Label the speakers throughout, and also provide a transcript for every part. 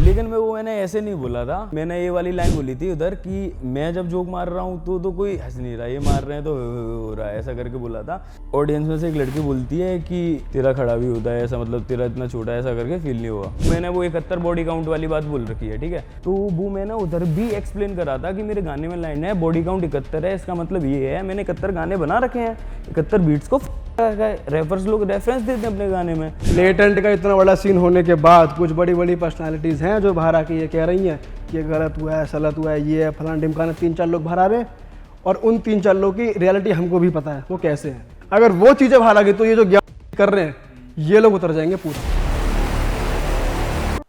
Speaker 1: लेकिन मैंने ऐसे नहीं बोला था। मैंने ये वाली लाइन बोली थी उधर कि मैं जब जोक मार रहा हूँ तो कोई हंस नहीं रहा, ये मार रहे हैं तो हो रहा है, ऐसा करके बोला था। ऑडियंस में से एक लड़की बोलती है कि तेरा खड़ा भी होता है, ऐसा मतलब तेरा इतना छोटा है, ऐसा करके फील नहीं हुआ। मैंने वो 71 बॉडी काउंट वाली बात बोल रखी है, ठीक है। तो वो मैंने उधर भी एक्सप्लेन करा था कि मेरे गाने में लाइन है बॉडी काउंट 71 है, इसका मतलब ये है मैंने 71 गाने बना रखे हैं, 71 बीट्स को रेफर्स लोग रेफरेंस देते हैं अपने गाने में।
Speaker 2: लेटेंट का इतना बड़ा सीन होने के बाद कुछ बड़ी बड़ी पर्सनालिटीज़ हैं जो बाहर आके ये कह रही हैं कि ये गलत हुआ है, सलत हुआ है, ये है फलाना ढिमकाना। 3-4 लोग बाहर आ रहे हैं और उन 3-4 लोगों की रियलिटी हमको भी पता है वो कैसे है। अगर वो चीज़ें बाहर आ गई तो ये जो ज्ञान कर रहे हैं ये लोग उतर जाएंगे पूरा।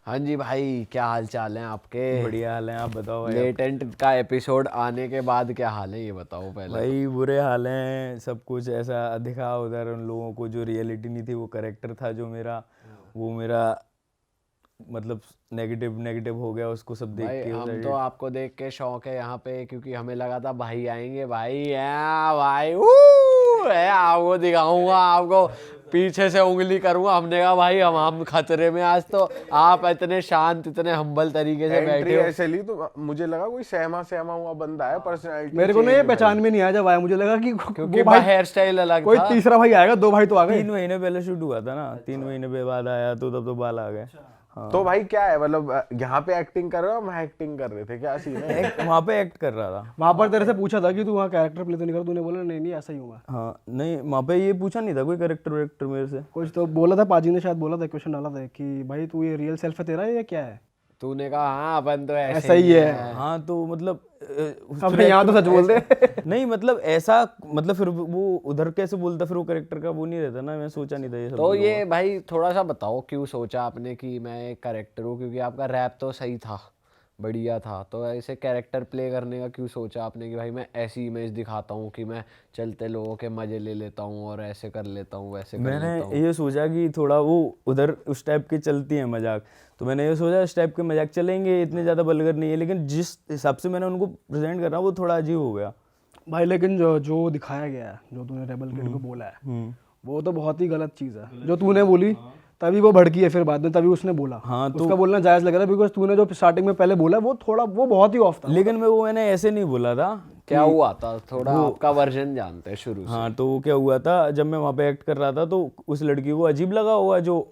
Speaker 3: हाँ जी भाई, क्या हाल चाल है आपके?
Speaker 1: बढ़िया हाल है, आप बताओ भाई।
Speaker 3: लेटेंट का एपिसोड आने के बाद क्या हाल है ये बताओ पहले।
Speaker 1: भाई बुरे हाल हैं, सब कुछ ऐसा दिखा उधर उन लोगों को, जो रियलिटी नहीं थी, वो करेक्टर था जो मेरा, वो मेरा मतलब नेगेटिव हो गया उसको सब देख
Speaker 3: भाई
Speaker 1: के।
Speaker 3: हम तो आपको देख के शौक है यहाँ पे, क्योंकि हमें लगा था भाई आएंगे, भाई भाई है, आपको दिखाऊंगा, आपको पीछे से उंगली करूंगा। हमने कहा भाई हम खतरे में, आज तो आप इतने शांत इतने हम्बल तरीके से बैठे हो।
Speaker 4: ऐसे ली तो मुझे लगा कोई सहमा हुआ बंदा है, पर्सनालिटी
Speaker 2: मेरे को ना ये पहचान में नहीं आया जब आया, मुझे लगा कि
Speaker 3: क्योंकि
Speaker 2: वो भाई
Speaker 3: हेयर स्टाइल अलग
Speaker 2: कोई
Speaker 3: था।
Speaker 2: तीसरा भाई आएगा, 2 भाई तो आ गए।
Speaker 1: 3 महीने पहले शूट हुआ था ना, 3 महीने बाद आया तो तब तो बाल आ गए। हाँ।
Speaker 4: तो भाई क्या है मतलब यहाँ पे एक्टिंग कर रहे हो, हम एक्टिंग कर रहे थे, क्या सीन है?
Speaker 1: वहाँ पे एक्ट कर रहा था।
Speaker 2: वहाँ पर तेरे से पूछा था कि तू वहाँ कैरेक्टर प्ले तो नहीं कर, तूने बोला नहीं ऐसा ही हूँ मैं।
Speaker 1: हाँ नहीं, वहाँ पे ये पूछा नहीं था कोई करेक्टर वेक्टर मेरे से।
Speaker 2: कुछ तो बोला था, पाजी ने शायद बोला था, क्वेश्चन डाला था कि भाई तू ये रियल सेल्फ है तेरा या क्या है?
Speaker 3: तूने कहा हाँ अपन तो
Speaker 2: ऐसा ही है।
Speaker 1: हाँ तो मतलब
Speaker 2: अब यहाँ तो सच बोल दे।
Speaker 1: नहीं मतलब ऐसा, मतलब फिर वो उधर कैसे बोलता, फिर वो करेक्टर का वो नहीं रहता ना, मैं सोचा नहीं था ये सब।
Speaker 3: तो ये भाई थोड़ा सा बताओ क्यों सोचा आपने कि मैं एक कैरेक्टर हूँ, क्योंकि आपका रैप तो सही था, बढ़िया था, तो ऐसे कैरेक्टर प्ले करने का क्यों सोचा आपने कि भाई मैं ऐसी इमेज दिखाता हूँ कि मैं चलते लोगों के मजे ले लेता हूँ और ऐसे कर लेता हूँ वैसे कर लेता हूँ।
Speaker 1: मैंने ये सोचा कि थोड़ा वो उधर उस टाइप के चलती है मजाक, तो मैंने ये सोचा इस टाइप के मजाक चलेंगे, इतने ज़्यादा वल्गर नहीं है, लेकिन जिस हिसाब से मैंने उनको प्रेजेंट कर रहा वो थोड़ा अजीब हो गया
Speaker 2: भाई। लेकिन जो दिखाया गया है, जो तूने रेबल किड को बोला है, वो तो बहुत ही गलत चीज़ है। जो तूने बोली तभी वो भड़की है, फिर बाद में तभी उसने बोला।
Speaker 1: हाँ, तो
Speaker 2: उसका बोलना जायज़ लग रहा है, बिकॉज तूने जो स्टार्टिंग में पहले बोला वो बहुत ही ऑफ था।
Speaker 1: लेकिन मैंने ऐसे नहीं बोला था।
Speaker 3: क्या हुआ था, थोड़ा आपका वर्जन जानते हैं शुरू से।
Speaker 1: हाँ तो वो क्या हुआ था, जब मैं वहाँ पे एक्ट कर रहा था तो उस लड़की को अजीब लगा हुआ जो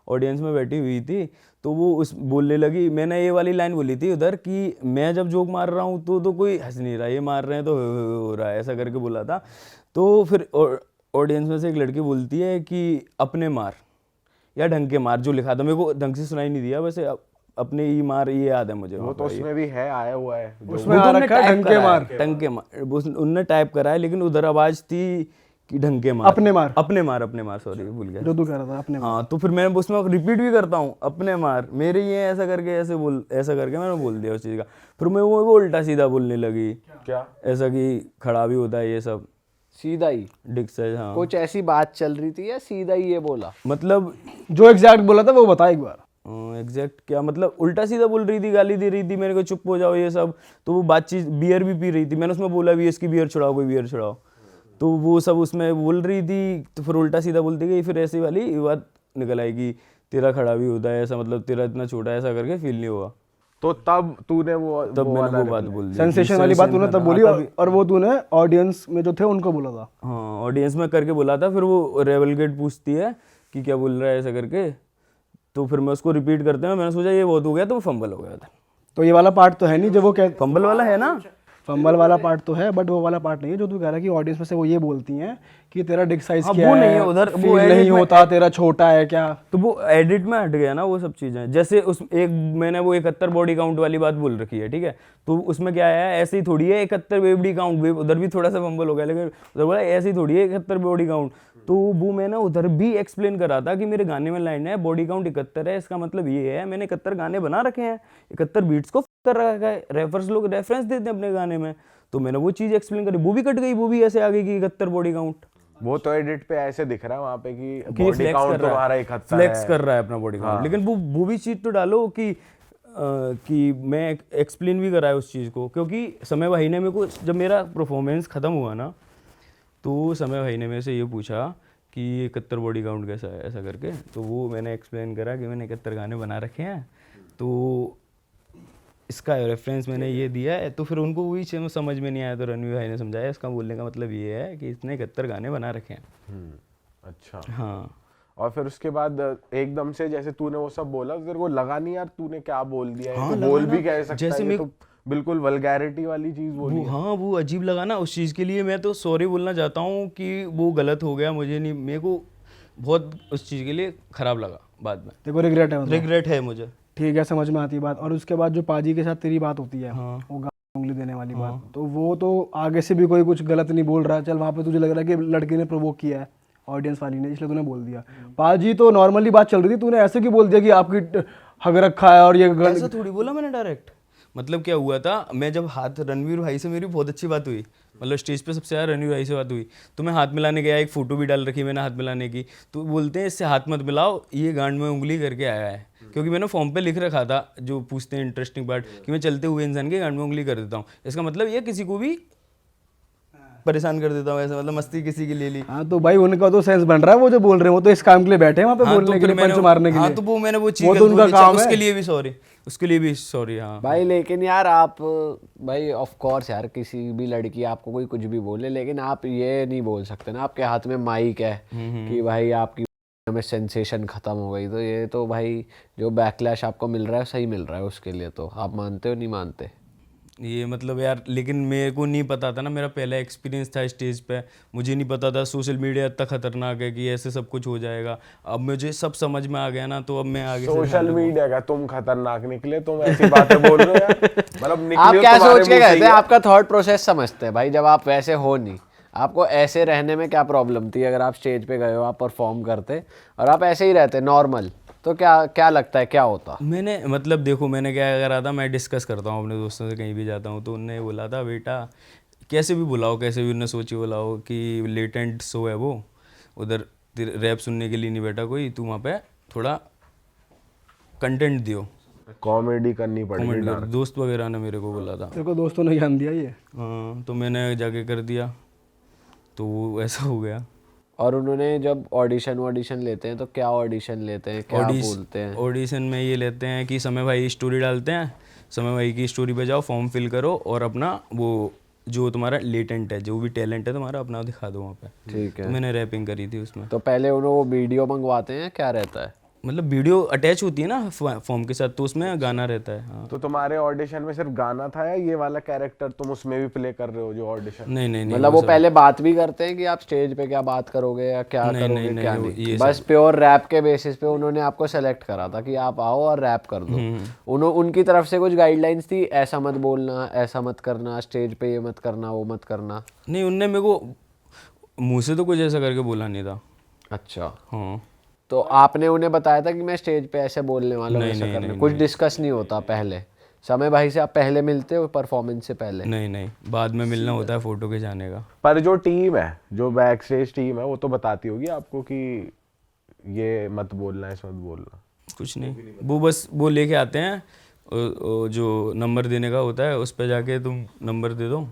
Speaker 1: ऑडियंस में बैठी हुई थी, तो वो उस बोलने लगी। मैंने ये वाली लाइन बोली थी उधर कि मैं जब जोक मार रहा हूँ तो कोई हंस नहीं रहा, ये मार रहे हैं तो हो रहा है, ऐसा करके बोला था। तो फिर ऑडियंस में से एक लड़की बोलती है कि अपने मार या ढंग के मार, जो लिखा था मेरे को ढंग से सुनाई नहीं दिया, वैसे अपने ही मार ये याद है मुझे।
Speaker 4: वो तो उसमें भी है, आया हुआ है,
Speaker 2: उसमें आ रखा है ढंग के मार,
Speaker 1: ढंग के मार उनने टाइप करा है, लेकिन उधर आवाज थी कि ढंग के मार,
Speaker 2: अपने मार,
Speaker 1: सॉरी भूल गया
Speaker 2: जो तू कह रहा था अपने मार।
Speaker 1: हाँ तो फिर मैं उसमें रिपीट भी करता हूँ, अपने मार मेरे ये ऐसा करके ऐसा करके मैंने बोल दिया उस चीज़ का। फिर मैं वो उल्टा सीधा बोलने लगी,
Speaker 4: क्या
Speaker 1: ऐसा कि खड़ा भी होता है ये सब,
Speaker 3: सीधा ही
Speaker 1: डिक से। हाँ
Speaker 3: कुछ ऐसी बात चल रही थी या सीधा ही ये बोला?
Speaker 1: मतलब
Speaker 2: जो एग्जैक्ट बोला था वो बता एक बार।
Speaker 1: एग्जैक्ट क्या मतलब, उल्टा सीधा बोल रही थी, गाली दे रही थी मेरे को, चुप हो जाओ ये सब। तो वो बातचीत, बियर भी पी रही थी, मैंने उसमें बोला भी इसकी बियर छुड़ाओ, कोई बियर छुड़ाओ, तो वो सब उसमें बोल रही थी। तो फिर उल्टा सीधा बोलती गई, फिर ऐसी वाली बात निकल आई कि तेरा खड़ा भी होता है, ऐसा मतलब तेरा इतना छोटा है, ऐसा करके फील नहीं हुआ।
Speaker 4: तो तब तूने
Speaker 1: तब मैंने वो बात बोल दी,
Speaker 2: सेंसेशन वाली बात तूने तब बोली, और वो तूने ऑडियंस में जो थे उनको बोला था।
Speaker 1: हाँ ऑडियंस में करके बोला था। फिर वो रेबल गेट पूछती है कि क्या बोल रहा है ऐसा करके, तो फिर मैं उसको रिपीट करते हैं, मैंने सोचा ये बहुत हो गया, तो वो फंबल हो गया था।
Speaker 2: तो ये वाला पार्ट तो है नहीं जो वो कह,
Speaker 1: फंबल वाला है ना,
Speaker 2: फंबल वाला पार्ट तो है, बट वो वाला पार्ट नहीं है जो तू कह रहा है कि ऑडियंस में से वो ये बोलती हैं कि तेरा डिक साइज क्या
Speaker 1: वो
Speaker 2: है,
Speaker 1: नहीं है उधर, वो
Speaker 2: फील नहीं होता, तेरा छोटा है क्या।
Speaker 1: तो वो एडिट में हट गया ना वो सब चीज़ें। जैसे उस एक मैंने वो 71 बॉडी काउंट वाली बात बोल रखी है, ठीक है, तो उसमें क्या है, ऐसे ही थोड़ी है 71 बेबडी काउंट, उधर भी थोड़ा सा फंबल हो गया, लेकिन उधर बोला ऐसे ही थोड़ी है 71 बॉडी काउंट। तो वो मैंने उधर भी एक्सप्लेन करा था कि मेरे गाने में लाइन है बॉडी काउंट 71 है, इसका मतलब ये है मैंने 71 गाने बना रखे हैं, 71 बीट्स को कर रखा है, रेफर्स लोग रेफरेंस देते हैं अपने गाने में। तो मैंने वो चीज़ एक्सप्लेन करी, वो भी कट गई, वो भी ऐसे आ गई कि 71 बॉडी काउंट।
Speaker 4: वो तो एडिट पे ऐसे दिख रहा है वहाँ पे कि
Speaker 1: कि
Speaker 4: बॉडी काउंट तुम्हारा 71 है,
Speaker 1: फ्लेक्स कर रहा है अपना बॉडी काउंट। लेकिन वो भी चीज़ तो डालो कि मैं एक्सप्लेन भी करा है उस चीज़ को, क्योंकि समय भाई ने मेरे को, जब मेरा परफॉर्मेंस ख़त्म हुआ ना, तो समय भाई ने मेरे से ये पूछा कि 71 बॉडी काउंट कैसा है, ऐसा करके। तो वो मैंने एक्सप्लेन करा कि मैंने 71 गाने बना रखे हैं, तो इसका रेफरेंस मैंने ये दिया है। तो फिर उनको वही चीज़ समझ में नहीं आया, तो रणवीर भाई ने समझाया इसका बोलने का मतलब ये है कि इसने 71 गाने बना रखे हैं।
Speaker 4: अच्छा।
Speaker 1: हाँ।
Speaker 4: और फिर उसके बाद एकदम से जैसे तूने वो सब बोला, तेरे को लगा नहीं यार तूने क्या बोल दिया है?
Speaker 1: हाँ,
Speaker 4: तो
Speaker 1: लगा
Speaker 4: बोल
Speaker 1: ना।
Speaker 4: भी कह सकता
Speaker 1: जैसे
Speaker 4: है,
Speaker 1: मैं
Speaker 4: ये तो बिल्कुल वल्गैरिटी वाली चीज बोली है।
Speaker 1: हाँ वो अजीब लगा ना, उस चीज़ के लिए मैं तो सॉरी बोलना चाहता हूँ कि वो गलत हो गया, मुझे नहीं, मेरे को बहुत उस चीज़ के लिए ख़राब लगा बाद में।
Speaker 2: देखो रिग्रेट है मतलब।
Speaker 1: रिग्रेट है मुझे।
Speaker 2: ठीक है, समझ में आती है बात। और उसके बाद जो पाजी के साथ तेरी बात होती है,
Speaker 1: हाँ।
Speaker 2: वो उंगली देने वाली बात, तो वो तो आगे से भी कोई कुछ गलत नहीं बोल रहा है, चल वहाँ पे तुझे लग रहा है कि लड़की ने प्रोवोक किया है, ऑडियंस वाली ने, इसलिए तूने बोल दिया। पाजी तो नॉर्मली बात चल रही थी, तूने ऐसे क्यों बोल दिया कि आपकी हग रखा है और ये
Speaker 1: ऐसा थोड़ी बोला मैंने डायरेक्ट। मतलब क्या हुआ था, मैं जब हाथ, रणवीर भाई से मेरी बहुत अच्छी बात हुई, मतलब स्टेज पे सबसे ज़्यादा रणवीर भाई से बात हुई, तो मैं हाथ मिलाने गया, एक फ़ोटो भी डाल रखी मैंने हाथ मिलाने की, तो बोलते हैं इससे हाथ मत मिलाओ, ये गांड में उंगली करके आया है। क्योंकि मैंने फॉर्म पे लिख रखा था, जो पूछते हैं इंटरेस्टिंग पार्ट, कि मैं चलते हुए इंसान के गांड में उंगली कर देता हूँ। इसका मतलब ये किसी को भी परेशान कर देता हूँ, ऐसा मतलब मस्ती किसी के लिए ली।
Speaker 2: हाँ तो भाई उनका तो सेंस बन रहा है, वो जो बोल रहे हैं वो तो इस काम के लिए बैठे हैं वहाँ पे,
Speaker 1: हाँ,
Speaker 2: बोलने
Speaker 1: तो
Speaker 2: के लिए,
Speaker 1: फिर
Speaker 2: पंच मारने के लिए।
Speaker 1: हाँ तो वो मैंने वो चीज़
Speaker 2: वो तो उनका काम है।
Speaker 1: उसके लिए भी सॉरी, उसके लिए भी सॉरी। हाँ
Speaker 3: भाई लेकिन यार आप, भाई ऑफ कोर्स यार किसी भी लड़की आपको कोई कुछ भी बोले, लेकिन आप ये नहीं बोल सकते ना, आपके हाथ में माइक है कि भाई आपकी में सेंसेशन खत्म हो गई, तो ये तो भाई जो बैकलैश आपको मिल रहा है सही मिल रहा है, उसके लिए तो आप मानते हो नहीं मानते?
Speaker 1: ये मतलब यार, लेकिन मेरे को नहीं पता था ना, मेरा पहला एक्सपीरियंस था स्टेज पे, मुझे नहीं पता था सोशल मीडिया इतना खतरनाक है कि ऐसे सब कुछ हो जाएगा। अब मुझे सब समझ में आ गया ना, तो अब मैं आगे से
Speaker 4: सोशल मीडिया का तुम खतरनाक निकले, तुम ऐसी बातें बोल रहे हो यार। मतलब निकले
Speaker 3: आप
Speaker 4: हो
Speaker 3: क्या
Speaker 4: तुम्हारे
Speaker 3: सोच के
Speaker 4: मुंह से
Speaker 3: गए
Speaker 4: ही
Speaker 3: थे?
Speaker 4: है।
Speaker 3: आपका थॉट प्रोसेस समझते हैं भाई, जब आप वैसे हो नहीं, आपको ऐसे रहने में क्या प्रॉब्लम थी? अगर आप स्टेज पे गए हो, आप परफॉर्म करते और आप ऐसे ही रहते नॉर्मल, तो क्या लगता है क्या होता?
Speaker 1: मैंने मतलब देखो, मैंने क्या करा था, मैं डिस्कस करता हूँ अपने दोस्तों से, कहीं भी जाता हूँ तो उनने बोला था बेटा कैसे भी बुलाओ, कैसे भी उन्हें सोची बुलाओ कि लेटेंट शो है वो, उधर रैप सुनने के लिए नहीं बैठा कोई, तू वहाँ पे थोड़ा कंटेंट दियो,
Speaker 4: कॉमेडी करनी पड़ेगी।
Speaker 1: कमेंट कर। दोस्त वगैरह ने मेरे को बोला था।
Speaker 2: तेरे को दोस्तों ने ज्ञान दिया ये?
Speaker 1: हाँ तो मैंने जाके कर दिया, तो वो ऐसा हो गया।
Speaker 3: और उन्होंने जब ऑडिशन लेते हैं तो क्या ऑडिशन लेते हैं, क्या बोलते हैं?
Speaker 1: ऑडिशन में ये लेते हैं कि समय भाई स्टोरी डालते हैं, समय भाई की स्टोरी पे जाओ, फॉर्म फिल करो और अपना वो जो तुम्हारा लेटेंट है, जो भी टैलेंट है तुम्हारा, अपना दिखा दो वहाँ पे।
Speaker 3: ठीक है।
Speaker 1: तो मैंने रैपिंग करी थी उसमें।
Speaker 3: तो पहले उन्होंने वो वीडियो मंगवाते हैं, क्या रहता है?
Speaker 1: मतलब वीडियो अटैच होती है ना फॉर्म के साथ, तो उसमें गाना रहता है। हाँ।
Speaker 4: तो तुम्हारे ऑडिशन में सिर्फ गाना था या ये वाला कैरेक्टर तुम उसमें भी प्ले कर रहे हो जो ऑडिशन?
Speaker 1: नहीं,
Speaker 3: मतलब वो पहले बात भी करते हैं कि आप स्टेज पे क्या बात करोगे या क्या करोगे, क्या नहीं? बस प्योर रैप के बेसिस पे उन्होंने आपको सेलेक्ट करा था कि आप आओ और रैप कर दो। उनकी तरफ से कुछ गाइडलाइंस थी, ऐसा मत बोलना, ऐसा मत करना, स्टेज पे ये मत करना, वो मत करना?
Speaker 1: नहीं, उनने मेरे को मुँह से तो कुछ ऐसा करके बोला नहीं था।
Speaker 3: अच्छा।
Speaker 1: हाँ।
Speaker 3: तो आपने उन्हें बताया था कि मैं स्टेज पे ऐसे बोलने वाला हूँ, ऐसा करना? कुछ डिस्कस नहीं होता पहले? समय भाई से आप पहले मिलते हो परफॉर्मेंस से पहले?
Speaker 1: नहीं, बाद में मिलना होता है फोटो खिंचाने का।
Speaker 4: पर जो टीम है, जो बैक स्टेज टीम है, वो तो बताती होगी आपको कि ये मत बोलना, ऐसा मत बोलना।
Speaker 1: कुछ नहीं, वो बस वो लेके आते हैं, जो नंबर देने का होता है उस पर जाके तुम नंबर दे दो।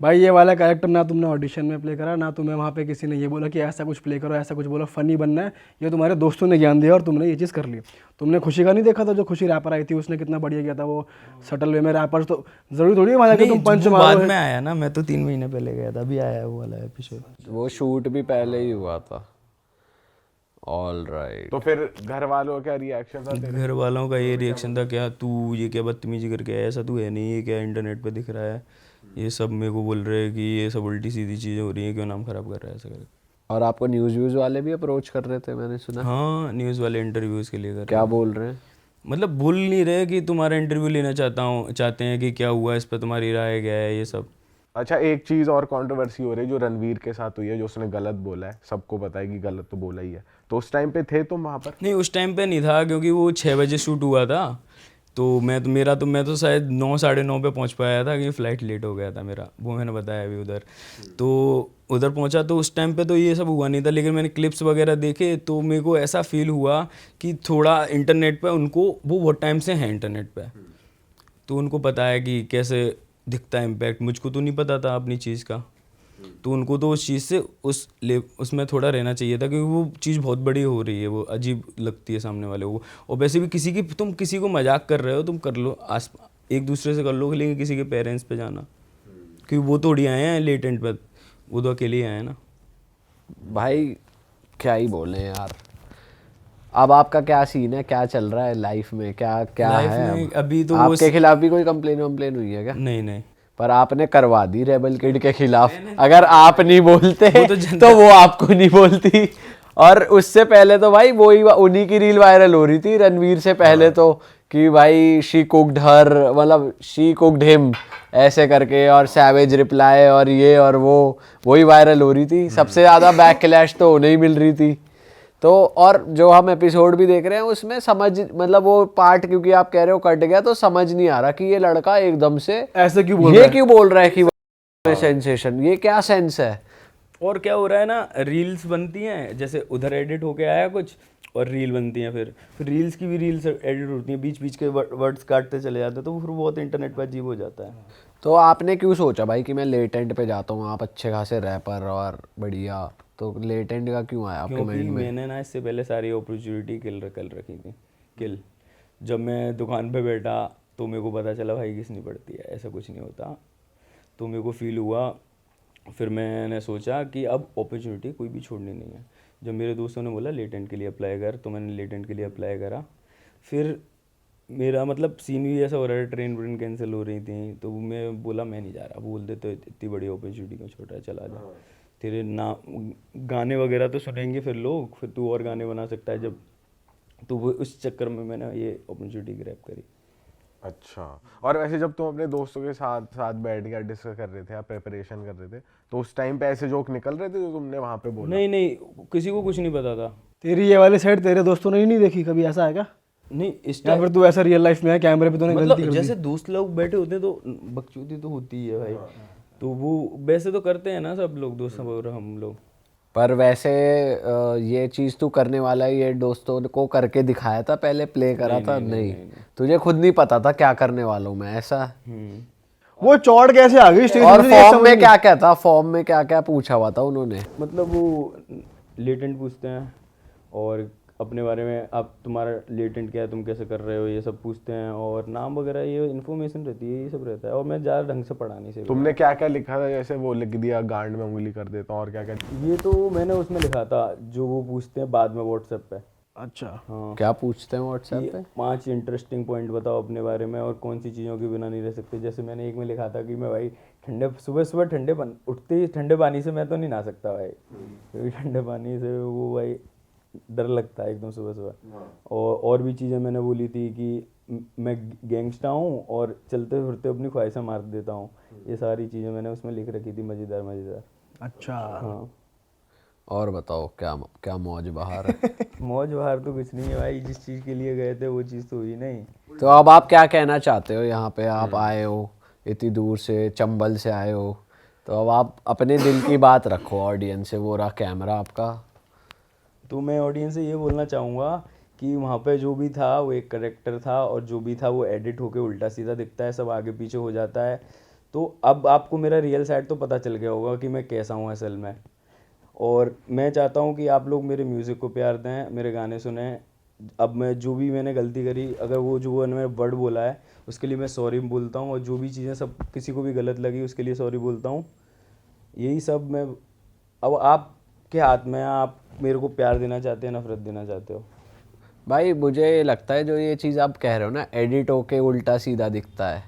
Speaker 2: भाई ये वाला कैरेक्टर ना तुमने ऑडिशन में प्ले करा, ना तुम्हें वहाँ पे किसी ने ये बोला कि ऐसा कुछ प्ले करो, ऐसा कुछ बोलो, फनी बनना है, ये तुम्हारे दोस्तों ने ज्ञान दिया और तुमने ये चीज़ कर ली। तुमने खुशी का नहीं देखा था, जो खुशी रैपर आई थी उसने कितना बढ़िया किया था, वो सटल वे में रैपर्स, तो जरूरी थोड़ी है कि तुम पंच मारो।
Speaker 1: बाद में आया ना, मैं तो 3 महीने पहले गया था, अभी आया है वो वाला एपिसोड।
Speaker 3: वो शूट भी पहले ही हुआ था। All right.
Speaker 4: तो फिर घर वालों का क्या रिएक्शन था?
Speaker 1: घर वालों का ये रिएक्शन था, क्या तू ये क्या बदतमीजी करके आया, ऐसा तू है नहीं, ये क्या इंटरनेट पे दिख रहा है, ये सब मेरे को बोल रहे हैं कि ये सब उल्टी सीधी चीज़ें हो रही हैं, क्यों नाम ख़राब कर रहा है ऐसा करके।
Speaker 3: और आपको न्यूज़ व्यूज़ वाले भी अप्रोच कर रहे थे, मैंने सुना?
Speaker 1: हाँ, न्यूज़ वाले इंटरव्यूज़ के लिए कर रहे
Speaker 3: क्या बोल रहे हैं?
Speaker 1: मतलब बोल नहीं रहे कि तुम्हारा इंटरव्यू लेना चाहते हैं कि क्या हुआ, इस पर तुम्हारी राय क्या है, ये सब।
Speaker 4: अच्छा, एक चीज और कंट्रोवर्सी हो रही है जो रणवीर के साथ हुई है, जो उसने गलत बोला है, सबको पता है कि गलत तो बोला ही है, तो उस टाइम पे थे तुम वहाँ पर?
Speaker 1: नहीं, उस टाइम पे नहीं था, क्योंकि वो 6 बजे शूट हुआ था, तो मैं तो शायद 9 साढ़े 9 पे पहुंच पाया था, क्योंकि फ़्लाइट लेट हो गया था मेरा, वो मैंने बताया अभी उधर। तो उधर पहुंचा तो उस टाइम पे तो ये सब हुआ नहीं था, लेकिन मैंने क्लिप्स वगैरह देखे तो मेरे को ऐसा फील हुआ कि थोड़ा इंटरनेट पे उनको, वो बहुत टाइम से हैं इंटरनेट पे, तो उनको पता है कि कैसे दिखता है इम्पैक्ट। मुझको तो नहीं पता था अपनी चीज़ का, तो उनको तो उस चीज़ से उसमें थोड़ा रहना चाहिए था, क्योंकि वो चीज़ बहुत बड़ी हो रही है, वो अजीब लगती है सामने वाले को। और वैसे भी तुम किसी को मजाक कर रहे हो, तुम कर लो, एक दूसरे से कर लो, लेकिन किसी के पेरेंट्स पे जाना, क्योंकि वो थोड़ी आए हैं लेटेंट पर, वो तो अकेले ही आए हैं ना।
Speaker 3: भाई क्या ही बोले यार। अब आपका क्या सीन है, क्या चल रहा है लाइफ में, क्या क्या
Speaker 1: लाइफ
Speaker 3: है
Speaker 1: में
Speaker 3: अब?
Speaker 1: अभी तो
Speaker 3: आपके खिलाफ भी कोई कंप्लेन हुई है क्या?
Speaker 1: नहीं
Speaker 3: पर आपने करवा दी रेबल किड के खिलाफ। अगर आप नहीं बोलते
Speaker 1: वो
Speaker 3: तो वो आपको नहीं बोलती। और उससे पहले तो भाई वही उन्हीं की रील वायरल हो रही थी रणवीर से पहले तो, कि भाई शी कुक्ड हर, मतलब शी कुक्ड हिम ऐसे करके, और सैवेज रिप्लाई और ये और वो, वही वायरल हो रही थी। सबसे ज़्यादा बैक क्लैश तो उन्हें ही मिल रही थी। तो और जो हम एपिसोड भी देख रहे हैं उसमें समझ, मतलब वो पार्ट क्योंकि आप कह रहे हो कट गया, तो समझ नहीं आ रहा कि ये लड़का एकदम से
Speaker 2: ऐसे क्यों बोल
Speaker 3: ये
Speaker 2: रहा है?
Speaker 3: क्यों बोल रहा है कि सेंसेशन, ये क्या सेंस है?
Speaker 1: और क्या हो रहा है ना, रील्स बनती हैं, जैसे उधर एडिट होके आया कुछ और रील बनती हैं, फिर रील्स की भी रील्स एडिट होती हैं, बीच बीच के वर्ड्स काटते चले जाते हैं, तो फिर बहुत इंटरनेट पर अजीब हो जाता है।
Speaker 3: तो आपने क्यों सोचा भाई कि मैं लेटेंट पे जाता हूँ, आप अच्छे खासे रैपर और बढ़िया, तो लेटेंट का क्यों आया आपके
Speaker 1: क्योंकि
Speaker 3: माइंड में?
Speaker 1: मैंने ना इससे पहले सारी अपॉर्चुनिटी किल रखी थी। जब मैं दुकान पे बैठा तो मेरे को पता चला भाई किस नहीं पड़ती है, ऐसा कुछ नहीं होता। तो मेरे को फील हुआ, फिर मैंने सोचा कि अब अपॉर्चुनिटी कोई भी छोड़नी नहीं है। जब मेरे दोस्तों ने बोला लेटेंट के लिए अप्लाई कर, तो मैंने लेटेंट के लिए अप्लाई करा। फिर मेरा मतलब सीन भी ऐसा हो रहा है, ट्रेन कैंसिल हो रही थी, तो मैं बोला मैं नहीं जा रहा। बोल देते इतनी बड़ी अपॉर्चुनिटी को छोड़ रहा है, चला जा, तेरे ना गाने वगैरह तो सुनेंगे फिर लोग, फिर तू और गाने बना सकता है जब, तो वो उस चक्कर में मैंने ये अपॉर्चुनिटी ग्रैब करी।
Speaker 4: अच्छा, और वैसे जब तुम अपने दोस्तों के साथ बैठ के डिस्कस कर रहे थे या प्रिपरेशन कर रहे थे, तो उस टाइम पे ऐसे जोक निकल रहे थे जो तुमने वहाँ पे बोला?
Speaker 1: नहीं, किसी को कुछ नहीं पता था।
Speaker 2: तेरी ये वाली साइड तेरे दोस्तों ने ही नहीं देखी कभी, ऐसा है क्या?
Speaker 1: नहीं, इस
Speaker 2: या फिर तू ऐसा रियल लाइफ में है, कैमरे पे तूने गलती
Speaker 1: मतलब
Speaker 2: कर दी?
Speaker 1: जैसे दोस्त लोग बैठे होते हैं तो बकचोदी तो होती ही है भाई, तो वो वैसे तो करते हैं ना सब लोग, दोस्त और हम लोग।
Speaker 3: पर वैसे ये चीज़ तू करने वाला है, ये दोस्तों को करके दिखाया था, पहले प्ले करा था? नहीं, तुझे खुद नहीं पता था क्या करने वाला हूँ मैं, ऐसा?
Speaker 2: वो चौड़ कैसे आ गई स्टेज
Speaker 3: और
Speaker 2: पे?
Speaker 3: फॉर्म में क्या क्या था, फॉर्म में क्या क्या पूछा हुआ था उन्होंने?
Speaker 1: मतलब वो लेटेंट पूछते हैं और अपने बारे में, आप तुम्हारा लेटेंट क्या है, तुम कैसे कर रहे हो, ये सब पूछते हैं, और नाम वगैरह ये इन्फॉर्मेशन रहती है, ये सब रहता है। और मैं ज़्यादा ढंग से पढ़ा नहीं सकता।
Speaker 4: तुमने क्या क्या लिखा था? जैसे वो लिख दिया गांड में उंगली कर देता हूँ, और क्या क्या?
Speaker 1: ये तो मैंने उसमें लिखा था जो वो पूछते हैं बाद में व्हाट्सएप पे।
Speaker 2: अच्छा,
Speaker 1: हाँ,
Speaker 3: क्या पूछते हैं व्हाट्सएप पे?
Speaker 1: 5 इंटरेस्टिंग पॉइंट बताओ अपने बारे में और कौन सी चीज़ों के बिना नहीं रह सकते। जैसे मैंने एक में लिखा था कि मैं भाई सुबह उठते ही ठंडे पानी से मैं तो नहीं नहा सकता भाई, क्योंकि ठंडे पानी से वो भाई डर लगता है एकदम सुबह। और भी चीज़ें मैंने बोली थी कि मैं गैंगस्टर हूँ और चलते फिरते अपनी ख्वाहिशें मार देता हूँ। ये सारी चीज़ें मैंने उसमें लिख रखी थी, मज़ेदार।
Speaker 2: अच्छा।
Speaker 1: हाँ,
Speaker 3: और बताओ क्या क्या मौज बहार है?
Speaker 1: मौज बहार तो कुछ नहीं है भाई, जिस चीज़ के लिए गए थे वो चीज़ तो हुई नहीं।
Speaker 3: तो अब आप क्या कहना चाहते हो? यहाँ पे आप आए हो इतनी दूर से, चंबल से आए हो, तो अब आप अपने दिल की बात रखो ऑडियंस से, वो रहा कैमरा आपका।
Speaker 1: तो मैं ऑडियंस से ये बोलना चाहूँगा कि वहाँ पे जो भी था वो एक करेक्टर था, और जो भी था वो एडिट होके उल्टा सीधा दिखता है, सब आगे पीछे हो जाता है। तो अब आपको मेरा रियल साइड तो पता चल गया होगा कि मैं कैसा हूँ असल में। और मैं चाहता हूँ कि आप लोग मेरे म्यूज़िक को प्यार दें, मेरे गाने सुनें। अब मैं जो भी मैंने गलती करी, अगर वो जो मैंने वर्ड बोला है उसके लिए मैं सॉरी बोलता हूँ, और जो भी चीज़ें सब किसी को भी गलत लगी उसके लिए सॉरी बोलता हूँ। यही सब मैं, अब आपके हाथ में है, आप मेरे को प्यार देना चाहते हैं, नफरत देना चाहते हो।
Speaker 3: भाई मुझे लगता है जो ये चीज़ आप कह रहे हो ना, एडिट होके उल्टा सीधा दिखता है,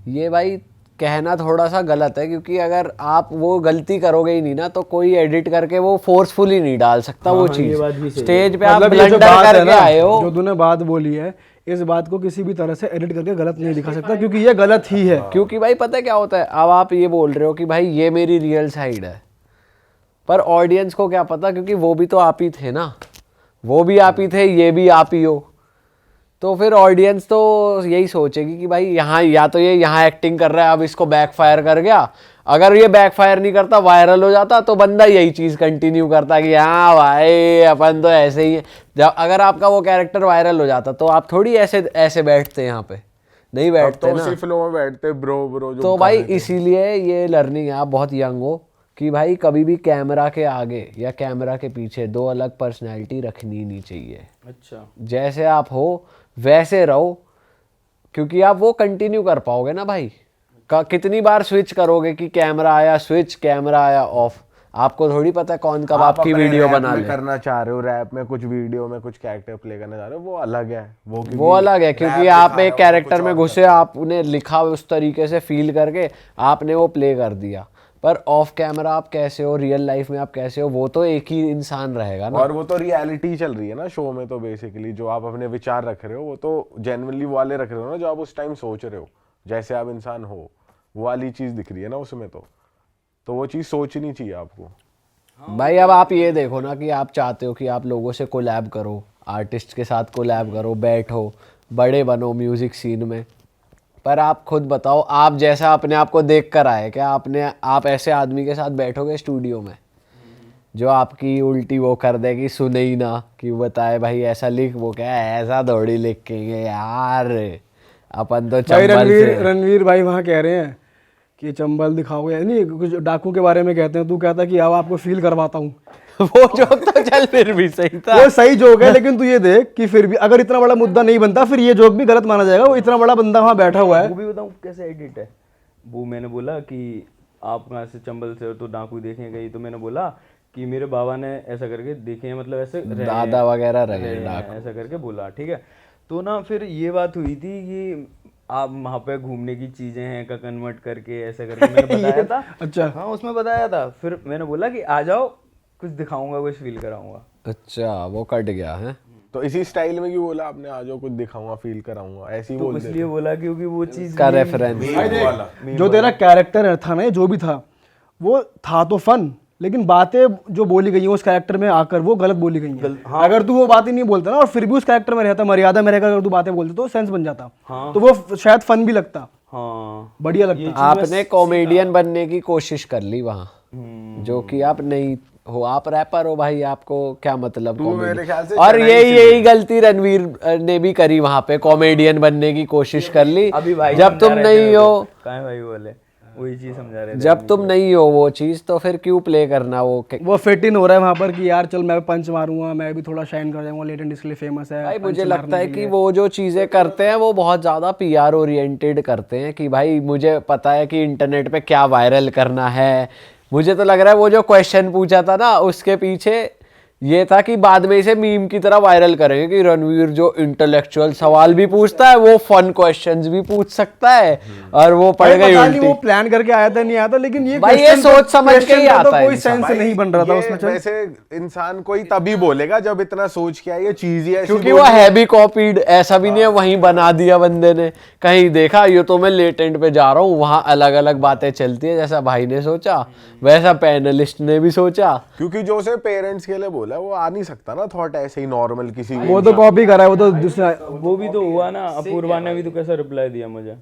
Speaker 3: ये भाई कहना थोड़ा सा गलत है, क्योंकि अगर आप वो गलती करोगे ही नहीं ना, तो कोई एडिट करके वो फोर्सफुली नहीं डाल सकता वो चीज़। स्टेज पे आप
Speaker 2: मतलब ये जो
Speaker 3: ब्लंडर
Speaker 2: बात है
Speaker 3: करके
Speaker 2: ना,
Speaker 3: आए हो,
Speaker 2: जो तूने बात बोली है, इस बात को किसी भी तरह से एडिट करके गलत नहीं दिखा सकता, क्योंकि ये गलत ही है।
Speaker 3: क्योंकि भाई पता है क्या होता है, अब आप ये बोल रहे हो कि भाई ये मेरी रियल साइड है, पर ऑडियंस को क्या पता, क्योंकि वो भी तो आप ही थे ना, वो भी आप ही थे, ये भी आप ही हो। तो फिर ऑडियंस तो यही सोचेगी कि भाई यहाँ या तो ये यहाँ एक्टिंग कर रहा है, अब इसको बैकफायर कर गया। अगर ये बैकफायर नहीं करता, वायरल हो जाता, तो बंदा यही चीज़ कंटिन्यू करता कि हाँ भाई अपन तो ऐसे ही है। जब अगर आपका वो कैरेक्टर वायरल हो जाता, तो आप थोड़ी ऐसे बैठते यहाँ पे, नहीं बैठते
Speaker 4: तो
Speaker 3: ना।
Speaker 4: उसी फ्लो में बैठते ब्रो जो
Speaker 3: तो भाई इसीलिए ये लर्निंग है, आप बहुत यंग हो, कि भाई कभी भी कैमरा के आगे या कैमरा के पीछे दो अलग पर्सनैलिटी रखनी नहीं चाहिए।
Speaker 1: अच्छा।
Speaker 3: जैसे आप हो वैसे रहो, क्योंकि आप वो कंटिन्यू कर पाओगे ना भाई। कितनी बार स्विच करोगे कि कैमरा आया स्विच, कैमरा आया ऑफ, आपको थोड़ी पता है कौन कब आपकी
Speaker 4: अपने
Speaker 3: वीडियो
Speaker 4: रैप
Speaker 3: बना
Speaker 4: में
Speaker 3: ले।
Speaker 4: करना चाह रहे हो, रैप में कुछ वीडियो में कुछ कैरेक्टर प्ले करना चाह रहे हो, वो अलग है।
Speaker 3: वो अलग है क्योंकि आप एक कैरेक्टर में घुसे, आपने लिखा उस तरीके से फील करके आपने वो प्ले कर दिया। पर ऑफ कैमरा आप कैसे हो, रियल लाइफ में आप कैसे हो, वो तो एक ही इंसान रहेगा ना।
Speaker 4: और वो तो रियलिटी चल रही है ना शो में, तो बेसिकली जो आप अपने विचार रख रहे हो वो तो जेन्युइनली वाले रख रहे हो ना, जो आप उस टाइम सोच रहे हो, जैसे आप इंसान हो वो वाली चीज दिख रही है ना उसमें। तो वो चीज सोचनी चाहिए आपको।
Speaker 3: भाई अब आप ये देखो ना कि आप चाहते हो कि आप लोगों से कोलैब करो, आर्टिस्ट के साथ कोलैब करो, बैठो, बड़े बनो म्यूजिक सीन में, पर आप खुद बताओ, आप जैसा अपने आप को देख कर आए क्या आप ऐसे आदमी के साथ बैठोगे स्टूडियो में जो आपकी उल्टी वो कर दे कि सुने ही ना, कि बताए भाई ऐसा लिख, वो क्या है ऐसा दौड़ी लिखेंगे यार अपन तो
Speaker 2: भाई
Speaker 3: चंबल से।
Speaker 2: रणवीर भाई वहाँ कह रहे हैं कि चंबल दिखाओगे, नहीं कुछ डाकू के बारे में कहते हैं, तू कहता कि अब आपको फील करवाता हूँ।
Speaker 3: वो जोक तो चल फिर भी सही था।
Speaker 2: वो सही जोक है, लेकिन तू ये देख कि फिर भी अगर इतना बड़ा मुद्दा नहीं बनता फिर ये जोक भी गलत माना जाएगा। वो इतना बड़ा बंदा वहाँ बैठा हुआ है।
Speaker 1: वो भी बताऊँ कैसे एडिट है वो। मैंने बोला कि आप कहाँ से, चंबल से हो तो डाकू देखें गई, तो मैंने बोला कि मेरे बाबा ने ऐसा करके देखे हैं, मतलब ऐसे
Speaker 3: दादा वगैरह रहे
Speaker 1: ऐसा करके बोला, ठीक है। तो ना फिर ये बात हुई थी कि आप वहाँ पे घूमने की चीजें हैं का कन्वर्ट करके ऐसा करके मैंने बताया था।
Speaker 2: अच्छा।
Speaker 1: हाँ उसमें बताया था। फिर मैंने बोला कि आ जाओ कुछ दिखाऊंगा, कुछ फील कराऊंगा।
Speaker 3: अच्छा वो कट गया है।
Speaker 4: तो इसी स्टाइल में क्यों बोला आपने, आ जाओ कुछ दिखाऊंगा फील कराऊंगा, ऐसे ही
Speaker 1: तो
Speaker 4: बोल
Speaker 1: इसलिए बोला क्योंकि वो चीज
Speaker 3: का रेफरेंस।
Speaker 2: जो तेरा कैरेक्टर था ना, जो भी था वो था तो फन, लेकिन बातें जो बोली गई हैं उस कैरेक्टर में आकर वो गलत बोली गई हैं।
Speaker 1: हाँ।
Speaker 2: अगर तू वो बातें नहीं बोलता ना और फिर भी उस कैरेक्टर में रहता, मर्यादा में रहकर अगर तू बातें बोलता तो सेंस बन जाता।
Speaker 1: हाँ।
Speaker 2: तो वो शायद फन भी लगता,
Speaker 1: हाँ
Speaker 2: बढ़िया लगता।
Speaker 3: आपने कॉमेडियन बनने की कोशिश कर ली वहाँ, जो कि आप नहीं हो, आप रैपर हो भाई, आपको क्या मतलब
Speaker 4: मेरे ख्याल से
Speaker 3: और यही गलती रणवीर ने भी करी वहाँ पे, कॉमेडियन बनने की कोशिश कर ली।
Speaker 1: अभी भाई
Speaker 3: जब तुम नहीं हो,
Speaker 1: कहाँ भाई बोले वही चीज समझा रहे थे।
Speaker 3: जब तुम नहीं हो वो चीज, तो फिर क्यों प्ले करना वो
Speaker 2: फिट इन हो रहा है वहाँ पर कि यार चल मैं पंच मारूंगा, मैं भी थोड़ा शाइन कर जाऊंगा, लेटेंट इसके लिए फेमस है।
Speaker 3: भाई मुझे लगता है कि वो जो चीज़ें करते हैं वो बहुत ज़्यादा पीआर ओरिएंटेड करते हैं, कि भाई मुझे पता है कि इंटरनेट पे क्या वायरल करना है। मुझे तो लग रहा है वो जो क्वेश्चन पूछा था ना, उसके पीछे ये था कि बाद में इसे मीम की तरह वायरल करेंगे कि रणवीर जो इंटेलेक्चुअल सवाल भी पूछता है वो फन क्वेश्चंस भी पूछ सकता है, और वो पड़ गई उल्टी।
Speaker 2: वो प्लान करके आया था नहीं आया था, लेकिन ये
Speaker 3: भाई ये सोच समझ के ही आता है
Speaker 2: कोई सेंस नहीं बन रहा था उसमें।
Speaker 4: वैसे इंसान कोई तभी बोलेगा जब इतना सोच के आए, ये चीज ही ऐसी
Speaker 3: क्योंकि वो है भी कॉपीड, ऐसा भी नहीं है वहीं बना दिया बंदे ने, कहीं देखा ये तो मैं लेटेंट पे जा रहा हूँ, वहाँ अलग अलग बातें चलती है, जैसा भाई ने सोचा वैसा पैनलिस्ट ने भी सोचा।
Speaker 4: क्योंकि जो उसे पेरेंट्स के लिए बोला वो आ नहीं सकता ना थॉट ऐसे ही नॉर्मल किसी को।
Speaker 2: वो तो कॉपी करा है, वो तो दूसरा।
Speaker 1: वो भी तो हुआ ना, अपूर्वा ने भी तो कैसा रिप्लाई दिया मुझे।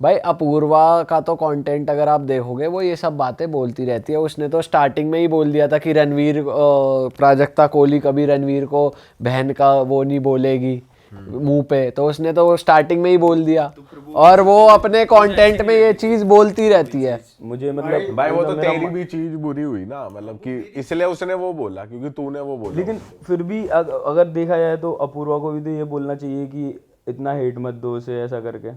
Speaker 3: भाई अपूर्वा का तो कंटेंट अगर आप देखोगे वो ये सब बातें बोलती रहती है। उसने तो स्टार्टिंग में ही बोल दिया था कि रणवीर प्राजक्ता कोहली कभी रणवीर को बहन का वो नहीं बोलेगी मुंह पे, तो उसने तो स्टार्टिंग में ही बोल दिया, और वो अपने कंटेंट में ये चीज बोलती रहती है।
Speaker 1: मुझे मतलब
Speaker 4: भाई वो तो तेरी भी चीज बुरी हुई ना, मतलब कि इसलिए उसने वो बोला क्योंकि तूने वो बोला।
Speaker 1: लेकिन फिर भी अगर देखा जाए तो अपूर्वा को भी तो ये बोलना चाहिए कि इतना हेट मत दो उसे, ऐसा करके।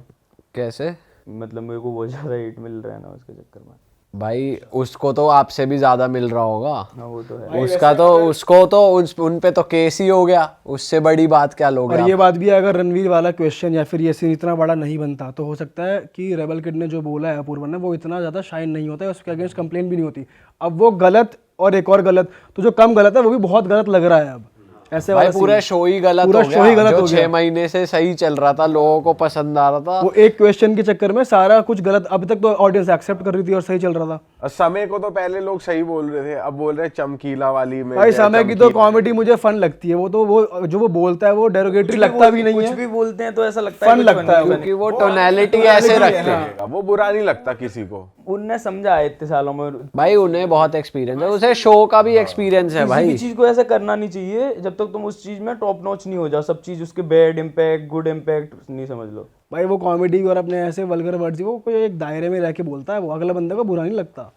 Speaker 3: कैसे?
Speaker 1: मतलब मेरे को बहुत ज्यादा हेट मिल रहा है ना उसके चक्कर में।
Speaker 3: भाई उसको तो आपसे भी ज्यादा मिल रहा होगा।
Speaker 1: हाँ वो तो है।
Speaker 3: उसका तो उसको तो उन पे तो केस ही हो गया, उससे बड़ी बात क्या लोग।
Speaker 2: और ये बात भी है, अगर रणवीर वाला क्वेश्चन या फिर ये सीन इतना बड़ा नहीं बनता तो हो सकता है कि रेबल किड ने जो बोला है अपूर्वा ने वो इतना ज़्यादा शाइन नहीं होता है, उसके अगेंस्ट कंप्लेन भी नहीं होती। अब वो गलत और एक और गलत, तो जो कम गलत है वो भी बहुत गलत लग रहा है अब। ऐसे
Speaker 3: भाई पूरा शो ही गलत हो गया, जो 6 महीने से सही चल रहा था, लोगों को पसंद आ रहा था,
Speaker 2: वो एक क्वेश्चन के चक्कर में सारा कुछ गलत। अभी तक तो ऑडियंस एक्सेप्ट कर रही थी और सही चल रहा था।
Speaker 4: और समय को तो पहले लोग सही बोल रहे थे, अब बोल रहे चमकीला वाली में।
Speaker 2: भाई समय की तो कॉमेडी मुझे फन लगती है, वो तो वो जो वो बोलता है वो डेरोगेटरी लगता भी नहीं है,
Speaker 1: कुछ भी बोलते हैं तो ऐसा लगता है
Speaker 2: फन लगता है,
Speaker 3: क्योंकि वो टोनैलिटी ऐसे रखते हैं।
Speaker 4: वो बुरा नहीं लगता किसी को।
Speaker 1: उनने समझा है इतने सालों में।
Speaker 3: भाई उन्हें बहुत एक्सपीरियंस है, उसे शो का भी एक्सपीरियंस है भाई।
Speaker 1: किसी भी चीज को ऐसा करना नहीं चाहिए जब तक तुम उस चीज में टॉप नॉच नहीं हो जाओ। सब चीज उसके बैड इम्पैक्ट गुड इम्पैक्ट नहीं समझ लो।
Speaker 2: भाई वो कॉमेडी और अपने ऐसे वल्गर वर्ड्स वो कोई एक दायरे में रह के बोलता है, वो अगला बंदे को बुरा नहीं लगता।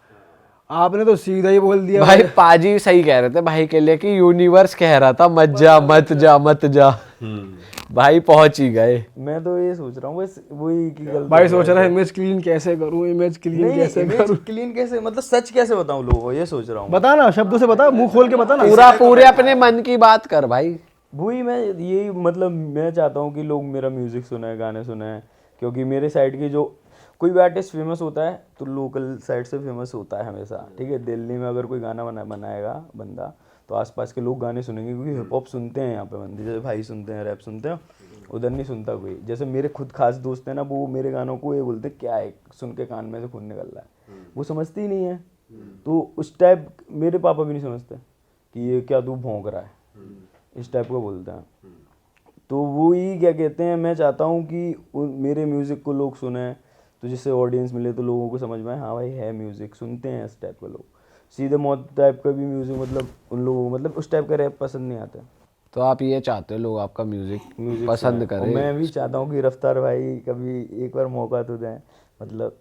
Speaker 2: आपने तो सीधा ही बोल दिया
Speaker 3: भाई पाजी सही कह रहे थे भाई के लिए कि यूनिवर्स कह रहा था मत जा मत जा मत जा। भाई पहुंच ही गए।
Speaker 1: मैं तो ये सोच रहा हूँ बस वही की गलती
Speaker 2: भाई सोच रहा है इमेज क्लीन कैसे करूं, इमेज क्लीन कैसे करूं।
Speaker 1: क्लीन कैसे, मतलब सच कैसे बताऊं लोगों को, ये सोच रहा हूँ।
Speaker 2: बता ना, शब्दों से बता, मुंह खोल के बता ना।
Speaker 3: पूरे अपने मन की बात कर भाई।
Speaker 1: वही मैं यही मतलब मैं चाहता हूँ कि लोग मेरा म्यूजिक सुने, गाने सुने, क्योंकि मेरे साइड की जो कोई भी आर्टिस्ट फेमस होता है तो लोकल साइड से फेमस होता है हमेशा, ठीक है। दिल्ली में अगर कोई गाना बनाएगा बंदा तो आसपास के लोग गाने सुनेंगे, क्योंकि हिप हॉप सुनते हैं यहाँ पे बंदे, जैसे भाई सुनते हैं, रैप सुनते हैं, उधर नहीं सुनता कोई। जैसे मेरे खुद खास दोस्त हैं ना, वो मेरे गानों को ये बोलते क्या है, सुन के कान में से खून निकल रहा है, वो समझते ही नहीं है। तो उस टाइप मेरे पापा भी नहीं समझते कि ये क्या तू भौंक रहा है, इस टाइप का बोलते हैं। तो वो ही क्या कहते हैं, मैं चाहता हूँ कि मेरे म्यूज़िक को लोग सुने, तो जिससे ऑडियंस मिले, तो लोगों को समझ में आए हाँ भाई है म्यूज़िक, सुनते हैं इस टाइप के लोग। सीधे मौत टाइप का भी म्यूज़िक मतलब उन लोगों को मतलब उस टाइप का रैप पसंद नहीं आता।
Speaker 3: तो आप ये चाहते हो लोग आपका म्यूजिक पसंद
Speaker 1: और
Speaker 3: करें।
Speaker 1: मैं भी चाहता हूँ कि रफ्तार भाई कभी एक बार मौका तो दें, मतलब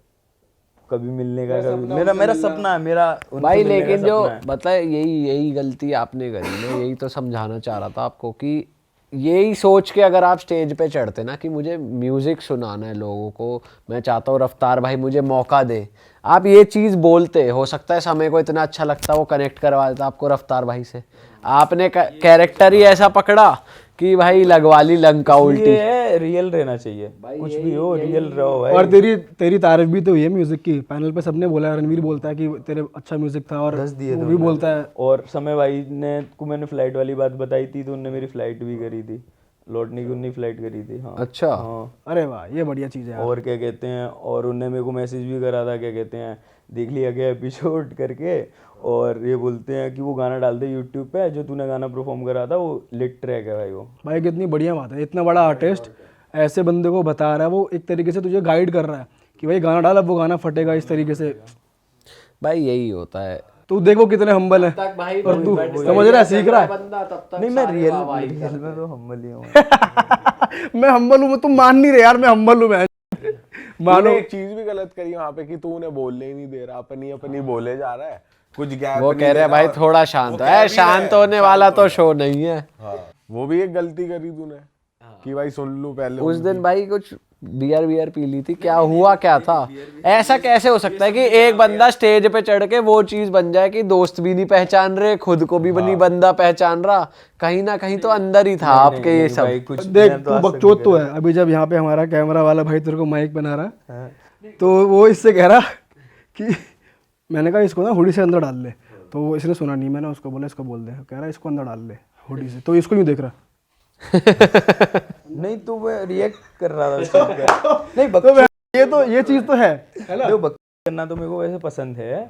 Speaker 1: कभी मिलने का, कभी मेरा सपना है, मेरा उनसे
Speaker 3: भाई
Speaker 1: मिलने का
Speaker 3: लेकिन जो
Speaker 1: सपना है।
Speaker 3: मतलब यही गलती आपने करी, मैं यही तो समझाना चाह रहा था आपको कि यही सोच के अगर आप स्टेज पे चढ़ते ना कि मुझे म्यूज़िक सुनाना है लोगों को, मैं चाहता हूँ रफ्तार भाई मुझे मौका दे, आप ये चीज़ बोलते, हो सकता है समय को इतना अच्छा लगता वो कनेक्ट करवा देता आपको रफ्तार भाई से। आपने कैरेक्टर ही ऐसा पकड़ा कि भाई लगवा ली लंका उल्टी।
Speaker 1: ये है रियल रहना चाहिए, कुछ भी हो रियल रहो भाई।
Speaker 2: और तेरी तारीफ भी तो हुई है म्यूजिक की, पैनल पे सबने बोला है, रणवीर बोलता है कि तेरे अच्छा म्यूजिक था, और वो भी बोलता है।
Speaker 1: और समय भाई ने को मैंने फ्लाइट वाली बात बताई थी, तो उनने मेरी फ्लाइट भी करी थी, लौटने की उन्नी फ्लाइट करी थी। हाँ
Speaker 3: अच्छा
Speaker 1: हाँ।
Speaker 2: अरे वाह, ये बढ़िया चीज़ है।
Speaker 1: और क्या कहते हैं, और उनने मेरे को मैसेज भी करा था, क्या कहते हैं, देख लिया क्या एपिसोड करके, और ये बोलते हैं कि वो गाना डाल दे यूट्यूब पे, जो तूने गाना परफॉर्म करा था वो लिट ट्रैक है भाई वो।
Speaker 2: भाई कितनी बढ़िया बात है, इतना बड़ा आर्टिस्ट ऐसे बंदे को बता रहा है, वो एक तरीके से तुझे गाइड कर रहा है कि भाई गाना डाल, अब वो गाना फटेगा इस तरीके से।
Speaker 3: भाई यही होता है।
Speaker 2: तू देखो कितने हम्बल है, और तू समझ रहा है, सीख रहा है।
Speaker 1: नहीं मैं रियल में तो हम्बल ही हूँ।
Speaker 2: मैं हम्बल हूँ, तुम मान नहीं रहे यार, मैं हम्बल हूँ। मैं
Speaker 4: मानो एक चीज भी गलत करी वहां पे कि तू उन्हें बोलने ही नहीं दे रहा, अपनी बोले जा रहा है, कुछ गैप
Speaker 3: वो कह रहे हैं भाई थोड़ा शांत है, शांत होने वाला तो शो नहीं है।
Speaker 4: हाँ, वो भी एक गलती करी तूने कि भाई सुन लूं पहले।
Speaker 3: उस दिन भाई कुछ बियर पी ली थी, क्या हुआ क्या था? ऐसा कैसे हो सकता है कि एक बंदा स्टेज पे चढ़ के वो चीज बन जाए कि दोस्त भी नहीं पहचान रहे, खुद को भी नहीं बंदा पहचान रहा, कहीं ना कहीं तो अंदर ही था आपके ये सब।
Speaker 2: देख तू बकचोद तो है, अभी जब यहाँ पे हमारा कैमरा वाला भाई तेरे को माइक बना रहा है, तो वो इससे कह रहा कि मैंने कहा इसको ना हुडी से अंदर डाल ले, तो इसने सुना नहीं, मैंने उसको बोला इसको बोल दे, कह रहा इसको अंदर डाल ले हुडी से, तो इसको क्यों देख रहा?
Speaker 1: नहीं तो मैं रिएक्ट कर रहा था उस चीज़ पे। नहीं
Speaker 2: ये चीज तो है ना।
Speaker 1: देखो बकचोदी करना तो मेरे को वैसे पसंद है,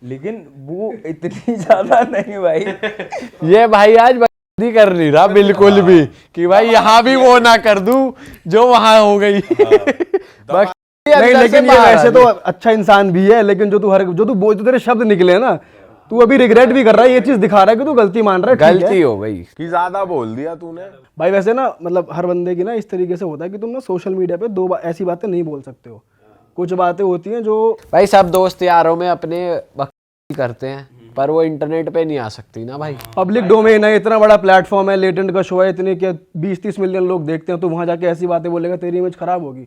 Speaker 1: लेकिन वो इतनी ज्यादा नहीं भाई।
Speaker 3: ये भाई आज बकचोदी कर नहीं रहा बिल्कुल भी कि भाई यहाँ भी वो ना कर दूं जो वहां हो गई।
Speaker 2: नहीं लेकिन ये वैसे तो अच्छा इंसान भी है, लेकिन जो तेरे शब्द निकले ना, तू अभी रिग्रेट भी कर रहा है, ये चीज दिखा रहा है कि तू गलती मान रहा है।
Speaker 3: गलती हो गई
Speaker 4: कि ज्यादा बोल दिया तूने।
Speaker 2: भाई वैसे ना मतलब हर बंदे की ना इस तरीके से होता है कि तुम ना सोशल मीडिया पे ऐसी बातें नहीं बोल सकते हो, कुछ बातें होती हैं जो भाई
Speaker 3: सब दोस्त यारों में अपने बकचोदी करते हैं, पर वो इंटरनेट पे नहीं आ सकती ना भाई।
Speaker 2: पब्लिक डोमेन है, इतना बड़ा प्लेटफॉर्म है, लेटेंट का शो है, इतने क्या 20-30 मिलियन लोग देखते हैं, तो वहां जाके ऐसी बातें बोलेगा, तेरी इमेज खराब होगी,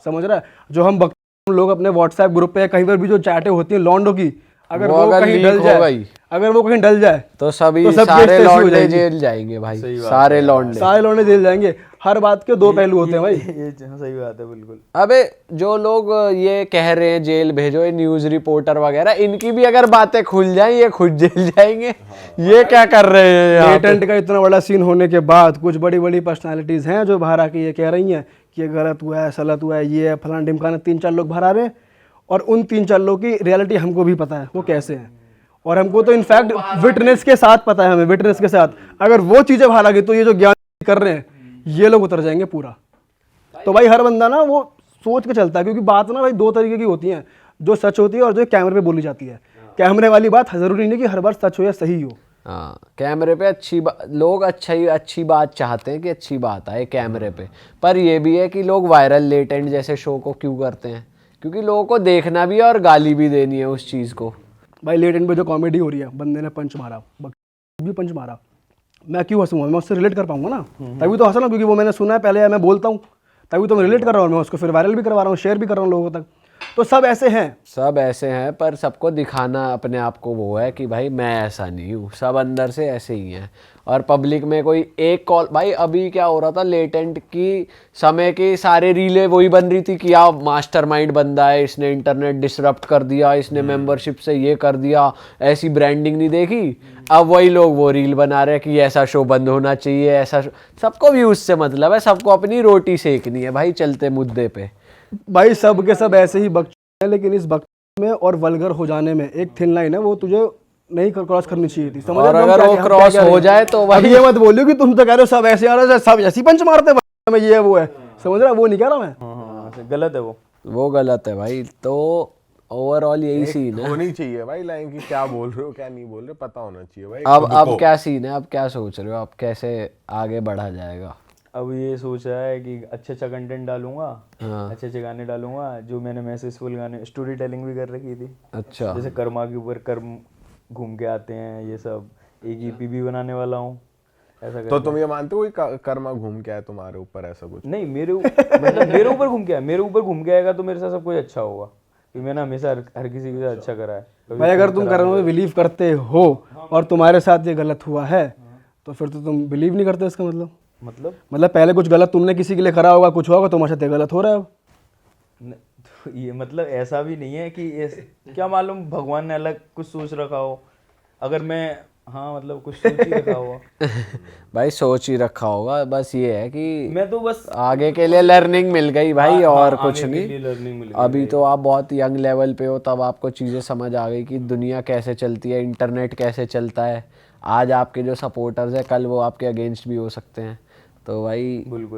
Speaker 2: समझ रहा है? जो हम लोग अपने व्हाट्सएप ग्रुप पे कहीं पर भी जो चैटें होती हैं लॉन्डो की, अगर वो कहीं डल जाए
Speaker 3: तो सारे लौंडे जेल जाएंगे भाई, सारे लौंडे
Speaker 2: जेल जाएंगे। हर बात के दो पहलू होते हैं भाई।
Speaker 1: ये सही बात है बिल्कुल।
Speaker 3: अबे जो लोग ये कह रहे हैं जेल भेजो, ये न्यूज रिपोर्टर वगैरह, इनकी भी अगर बातें खुल जाएं ये खुद जेल जाएंगे। ये क्या कर रहे हैं?
Speaker 2: लेटेंट का इतना बड़ा सीन होने के बाद कुछ बड़ी बड़ी पर्सनालिटीज हैं जो बाहर आके ये कह रही हैं कि ये गलत हुआ है, सलत हुआ है, ये फलाना ढिमकाना, 3-4 लोग बाहर आ रहे हैं, और उन 3-4 लोगों की रियलिटी हमको भी पता है वो कैसे है, और हमको तो इनफैक्ट विटनेस के साथ पता है, हमें विटनेस के साथ अगर वो चीज़ें बाहर आ गई तो ये जो ज्ञान कर रहे हैं ये लोग उतर जाएंगे पूरा। तो भाई हर बंदा ना वो सोच के चलता है, क्योंकि बात ना भाई दो तरीके की होती हैं, जो सच होती है और जो कैमरे पे बोली जाती है। कैमरे वाली बात जरूरी नहीं कि हर बार सच हो या सही हो।
Speaker 3: हाँ, कैमरे पे लोग अच्छी बात चाहते हैं कि अच्छी बात आए कैमरे पे, पर ये भी है कि लोग वायरल लेटेंट जैसे शो को क्यों करते हैं, क्योंकि लोगों को देखना भी है और गाली भी देनी है उस चीज़ को।
Speaker 2: भाई लेट एंड पे जो कॉमेडी हो रही है, बंदे ने पंच मारा, भी पंच मारा, मैं क्यों हंसूंगा? मैं उससे रिलेट कर पाऊंगा ना, तभी तो हंसा ना, क्योंकि वो मैंने सुना है पहले या मैं बोलता हूँ, तभी तो मैं रिलेट कर रहा हूँ, मैं उसको फिर वायरल भी करवा रहा हूँ, शेयर भी कर रहा हूँ लोगों तक। तो सब ऐसे हैं,
Speaker 3: सब ऐसे हैं, पर सबको दिखाना अपने आप को वो है कि भाई मैं ऐसा नहीं हूँ, सब अंदर से ऐसे ही हैं। और पब्लिक में कोई एक कॉल, भाई अभी क्या हो रहा था, लेटेंट की समय के सारे रीलें वही बन रही थी कि आप मास्टरमाइंड बंदा है, इसने इंटरनेट डिसरप्ट कर दिया, इसने मेंबरशिप से ये कर दिया, ऐसी ब्रांडिंग नहीं देखी। अब वही लोग वो रील बना रहे हैं कि ऐसा शो बंद होना चाहिए, ऐसा शो। सबको व्यूज से मतलब है, सबको अपनी रोटी सेकनी है भाई चलते मुद्दे पे।
Speaker 2: भाई सब के सब ऐसे ही बकचोद हैं, लेकिन इस बकचोद में और वल्गर हो जाने में एक थिन लाइन है, वो तुझे नहीं क्रॉस करनी चाहिए थी, समझ?
Speaker 3: और अगर वो क्रॉस हो जाए तो
Speaker 2: भाई ये मत बोलियो कि तुम तो कह रहे हो सब ऐसे आ रहे हो, सब ऐसी पंच मारते हैं में, ये वो है, समझ रहा? वो नहीं कह रहा मैं।
Speaker 1: हाँ, गलत है
Speaker 3: वो गलत है भाई। तो ओवरऑल यही सीन है।
Speaker 4: होनी चाहिए भाई लाइन की, क्या बोल रहे हो क्या नहीं बोल रहे, पता होना चाहिए भाई।
Speaker 3: अब क्या सीन है, अब क्या सोच रहे हो, अब कैसे आगे बढ़ा जाएगा?
Speaker 1: अब ये सोच रहा है कि अच्छा कंटेंट डालूंगा,
Speaker 3: हाँ।
Speaker 1: अच्छे गाने डालूंगा, जो मैंने मैसेजफुल गाने, स्टोरी टेलिंग भी कर रखी थी।
Speaker 3: अच्छा,
Speaker 1: जैसे कर्मा के ऊपर कर्म घूम के आते हैं, ये सब एक ईपी भी बनाने वाला हूँ ऐसा
Speaker 4: तो तुम ये मानते हो कि कर्मा घूम के आया तुम्हारे ऊपर, ऐसा कुछ?
Speaker 1: नहीं, मतलब मेरे ऊपर घूम के आया, मेरे ऊपर घूम के आएगा तो मेरे साथ सब कुछ अच्छा होगा, क्योंकि मैंने हमेशा हर किसी के साथ अच्छा करा है।
Speaker 2: भाई अगर तुम कर्म में बिलीव करते हो और तुम्हारे साथ ये गलत हुआ है, तो फिर तो तुम बिलीव नहीं करते, इसका मतलब पहले कुछ गलत तुमने किसी के लिए करा होगा, कुछ होगा, तुम्हारे साथ ये गलत हो रहा है अब।
Speaker 1: तो ये मतलब ऐसा भी नहीं है कि क्या मालूम भगवान ने अलग कुछ सोच रखा हो, अगर मैं हाँ मतलब कुछ सोच ही रखा होगा।
Speaker 3: भाई सोच ही रखा होगा, बस ये है कि
Speaker 1: मैं तो बस
Speaker 3: आगे के लिए लर्निंग मिल गई भाई, और कुछ
Speaker 1: आगे के लिए
Speaker 3: नहीं।
Speaker 1: लर्निंग मिल गई।
Speaker 3: अभी तो आप बहुत यंग लेवल पे हो, तब आपको चीज़ें समझ आ गई कि दुनिया कैसे चलती है, इंटरनेट कैसे चलता है। आज आपके जो सपोर्टर्स हैं, कल वो आपके अगेंस्ट भी हो सकते हैं। तो भाई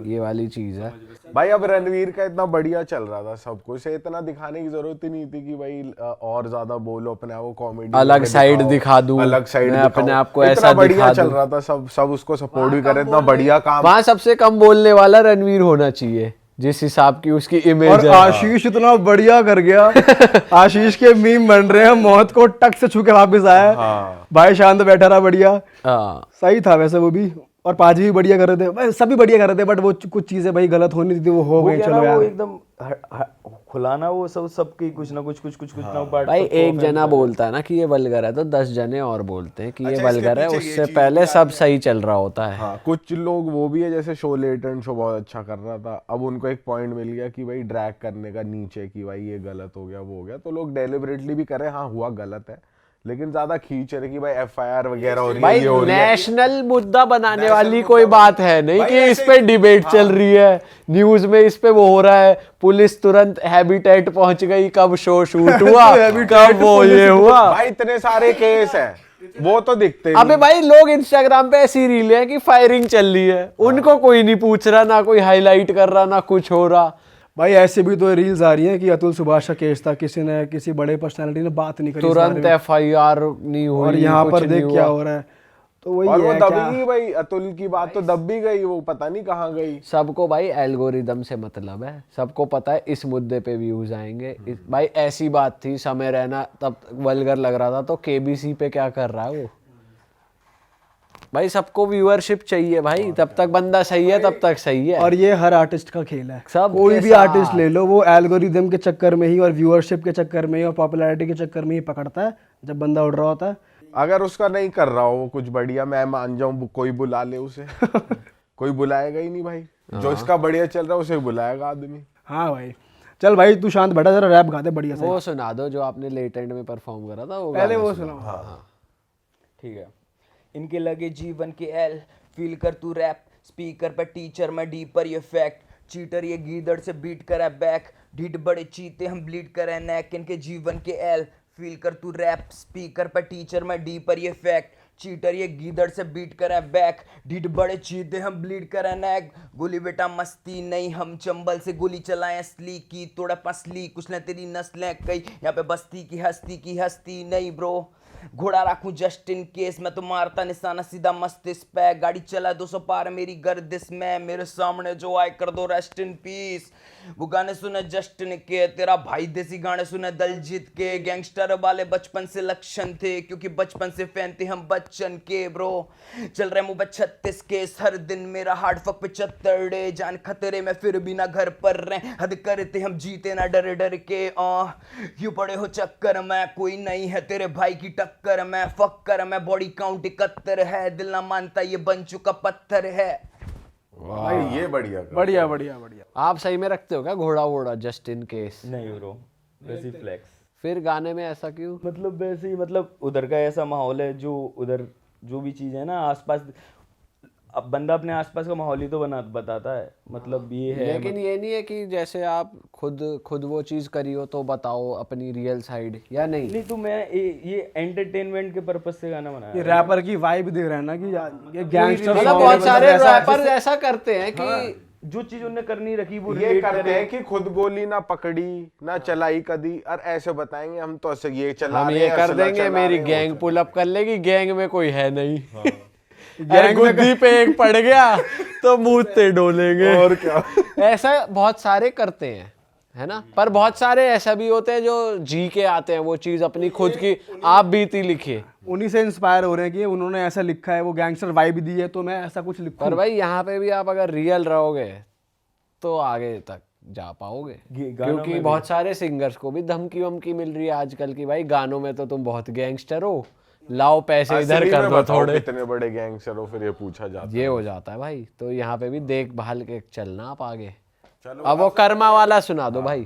Speaker 3: ये वाली चीज़ है
Speaker 4: भाई। अब रणवीर का इतना बढ़िया चल रहा था सब कुछ, इतना दिखाने की जरूरत ही नहीं थी कि भाई और ज्यादा बोलो अपने आप को, कॉमेडी
Speaker 3: अलग साइड दिखा दूं,
Speaker 4: अलग साइड
Speaker 3: मैं अपने आप को
Speaker 4: इतना
Speaker 3: ऐसा
Speaker 4: बढ़िया
Speaker 3: दिखा
Speaker 4: चल
Speaker 3: दूं।
Speaker 4: रहा था, सब उसको सपोर्ट भी करे, इतना बढ़िया काम।
Speaker 3: वहाँ सबसे कम बोलने वाला रणवीर होना चाहिए, जिस हिसाब की उसकी इमेज
Speaker 2: और
Speaker 3: है।
Speaker 2: आशीष इतना बढ़िया कर गया, आशीष के मीम बन रहे हैं, मौत को टक से छू के वापस आया। भाई शांत बैठा रहा, बढ़िया सही था वैसे वो भी, और पाजी भी बढ़िया कर रहे थे भाई, सभी बढ़िया कर रहे थे, बट वो कुछ चीजें भाई गलत होनी थी, वो हो गई। चलो यार,
Speaker 1: वो एकदम खुलाना, वो सबकी कुछ ना कुछ ना पार्ट।
Speaker 3: भाई एक जना बोलता है ना कि ये वल्गर है, तो 10 जने और बोलते हैं कि ये वल्गर है, उससे पहले सब सही चल रहा होता है।
Speaker 4: हाँ, कुछ लोग वो भी है, जैसे शो लेटेंट शो बहुत अच्छा कर रहा था, अब उनको एक पॉइंट मिल गया कि भाई ड्रैग करने का नीचे, कि भाई ये गलत हो गया, वो हो गया, तो लोग डेलिबरेटली भी करें, हाँ हुआ गलत है, लेकिन ज्यादा खींच रहे कि भाई एफआईआर वगैरह हो रही है,
Speaker 3: भाई
Speaker 4: ये हो रही है।
Speaker 3: नेशनल मुद्दा बनाने वाली कोई बात है नहीं कि इस पे डिबेट चल रही है, न्यूज में इस पे वो हो रहा है, पुलिस तुरंत हैबिटेट पहुंच गई, कब शो शूट हुआ, कब वो ये हुआ।
Speaker 4: भाई इतने सारे केस है, वो तो दिखते
Speaker 3: अबे भाई लोग इंस्टाग्राम पे ऐसी रील है कि फायरिंग चल रही है, उनको कोई नहीं पूछ रहा, ना कोई हाईलाइट कर रहा, ना कुछ हो रहा।
Speaker 2: भाई ऐसे भी तो रील्स आ रही हैं कि अतुल सुभाष का केस था, किसी बड़े पर्सनालिटी ने बात नहीं करी,
Speaker 3: तुरंत एफआईआर नहीं हुई,
Speaker 2: और यहाँ
Speaker 3: कुछ
Speaker 2: पर
Speaker 3: नहीं
Speaker 2: देख क्या
Speaker 3: हुआ।
Speaker 2: हो रहा है। तो वही
Speaker 4: और वो
Speaker 2: है
Speaker 4: दब
Speaker 2: क्या,
Speaker 4: गई भाई, अतुल की बात तो दब भी गई, वो पता नहीं कहाँ गई।
Speaker 3: सबको भाई एल्गोरिदम से मतलब है, सबको पता है इस मुद्दे पे व्यूज आएंगे। भाई ऐसी बात थी, समय रहना तब वल्गर लग रहा था, तो केबीसी पे क्या कर रहा है वो। भाई सबको व्यूअरशिप चाहिए भाई, तब तक बंदा सही है, तब तक सही है।
Speaker 2: और ये हर आर्टिस्ट का खेल है,
Speaker 3: सब
Speaker 2: कोई भी आर्टिस्ट ले लो, वो एल्गोरिदम के चक्कर में ही और व्यूअरशिप के चक्कर में ही और पॉपुलैरिटी के चक्कर में ही पकड़ता है जब बंदा उड़ रहा होता है।
Speaker 4: अगर उसका नहीं कर रहा हो वो कुछ बढ़िया, मैं मान जाऊं कोई बुला ले उसे कोई बुलाएगा ही नहीं भाई, जो इसका बढ़िया चल रहा है उसे बुलाएगा आदमी।
Speaker 2: हाँ भाई, चल भाई तू शांत बैठा, जरा रैप गा दे बढ़िया से।
Speaker 3: वो सुना दो जो आपने लेटेंट में परफॉर्म करा था, वो
Speaker 2: पहले
Speaker 3: गाना
Speaker 2: वो
Speaker 3: सुनाओ।
Speaker 2: सुनाओ। हाँ
Speaker 1: ठीक है। इनके लगे जीवन के एल, फील कर तू रैप, स्पीकर पर टीचर मैं डीपर ये फैक्ट, चीटर ये गीदड़ से बीट करा बैक, ढीठ बड़े चीते हम ब्लीड करा नेक, इनके जीवन के एल, फील कर तू रैप, स्पीकर पर टीचर मैं डीपर ये फैक्ट, चीटर ये गीदड़ से बीट करा बैक, ढीठ बड़े चीते हम ब्लीड करा नेक, गोली बेटा मस्ती नहीं, हम चंबल से गोली चलाएं असली की, तोड़ा पसली कुछ न तेरी नस्लें कई, यहाँ पे बस्ती की हस्ती नहीं ब्रो,
Speaker 5: घोड़ा रखूं जस्ट इन केस, मैं तो मारता निशाना सीधा मस्तिष्क पे, गाड़ी चला 200 पार मेरी गर्दिश में, मेरे सामने जो आए कर दो रेस्ट इन पीस। वो गाने सुने जस्टिन के, तेरा भाई देसी गाने सुने दलजीत के, गैंगस्टर वाले बचपन से लक्षण थे क्योंकि बचपन से फैन थे हम बच्चन के ब्रो। चल रहे मुंह पे 36 केस हर दिन, मेरा हार्ड फक पे 74 डे, जान खतरे में फिर भी ना घर पर रहे, हद करते हम जीते ना डर डर के। क्यों पड़े हो चक्कर में, कोई नहीं है तेरे भाई की टक्कर में, फक कर मैं बॉडी काउंट 71 है, दिल ना मानता ये बन चुका पत्थर है।
Speaker 4: भाई ये बढ़िया कर।
Speaker 2: बढ़िया बढ़िया बढ़िया।
Speaker 3: आप सही में रखते हो क्या घोड़ा वोड़ा जस्ट इन केस?
Speaker 1: नहीं ब्रो, वैसी फ्लेक्स।
Speaker 3: फिर गाने में ऐसा क्यों?
Speaker 1: मतलब वैसे ही, मतलब उधर का ऐसा माहौल है, जो उधर जो भी चीज़ है ना आसपास, अब बंदा अपने आसपास का माहौल ही तो बताता है, मतलब ये है।
Speaker 3: लेकिन ये नहीं है कि जैसे आप खुद वो चीज करी हो तो बताओ अपनी रियल साइड, या नहीं?
Speaker 1: नहीं तो मैं ये एंटरटेनमेंट के पर्पज से गाना बनाया
Speaker 2: ये
Speaker 1: है।
Speaker 2: रैपर की वाइब दे रहा है ना कि ये गैंगस्टर
Speaker 3: मतलब बहुत सारे रैपर ऐसा करते हैं कि
Speaker 1: जो चीज उन्हें करनी रखी वो
Speaker 4: ये
Speaker 1: relate
Speaker 4: करते
Speaker 1: करे।
Speaker 4: हैं कि खुद गोली ना पकड़ी ना चलाई कदी, और ऐसे बताएंगे हम तो ऐसे ये चला
Speaker 3: हम
Speaker 4: रहे
Speaker 3: ये
Speaker 4: हैं,
Speaker 3: कर
Speaker 4: असला
Speaker 3: देंगे,
Speaker 4: चला
Speaker 3: मेरी
Speaker 4: रहे हैं,
Speaker 3: गैंग
Speaker 4: वो
Speaker 3: पुल अप कर लेगी, गैंग में कोई है नहीं। अरे गुद्दी पे एक पड़ गया तो मुंह ते डोलेंगे।
Speaker 4: और क्या।
Speaker 3: ऐसा बहुत सारे करते हैं, है ना? पर बहुत सारे ऐसा भी होते हैं जो जी के आते हैं वो चीज अपनी खुद की, आप बीती लिखिए।
Speaker 2: उन्हीं से इंस्पायर हो रहे हैं कि उन्होंने ऐसा लिखा है, वो गैंगस्टर वाइब दी है तो मैं ऐसा कुछ लिखूं।
Speaker 3: पर भाई यहाँ पे भी आप अगर रियल रहोगे तो आगे तक जा पाओगे,
Speaker 1: गानों
Speaker 3: क्योंकि
Speaker 1: में
Speaker 3: बहुत सारे सिंगर्स को भी धमकी वमकी मिल रही है आजकल की, भाई गानों में तो तुम बहुत गैंगस्टर हो, लाओ पैसे इधर
Speaker 4: असली
Speaker 3: कर
Speaker 4: में
Speaker 3: दो
Speaker 4: बताओ
Speaker 3: थोड़े,
Speaker 4: कितने बड़े गैंगस्टर हो, फिर ये पूछा जाता
Speaker 3: ये हो जाता है भाई। तो यहाँ पे भी देखभाल के चलना आप आगे। अब वो कर्मा वाला सुना दो भाई।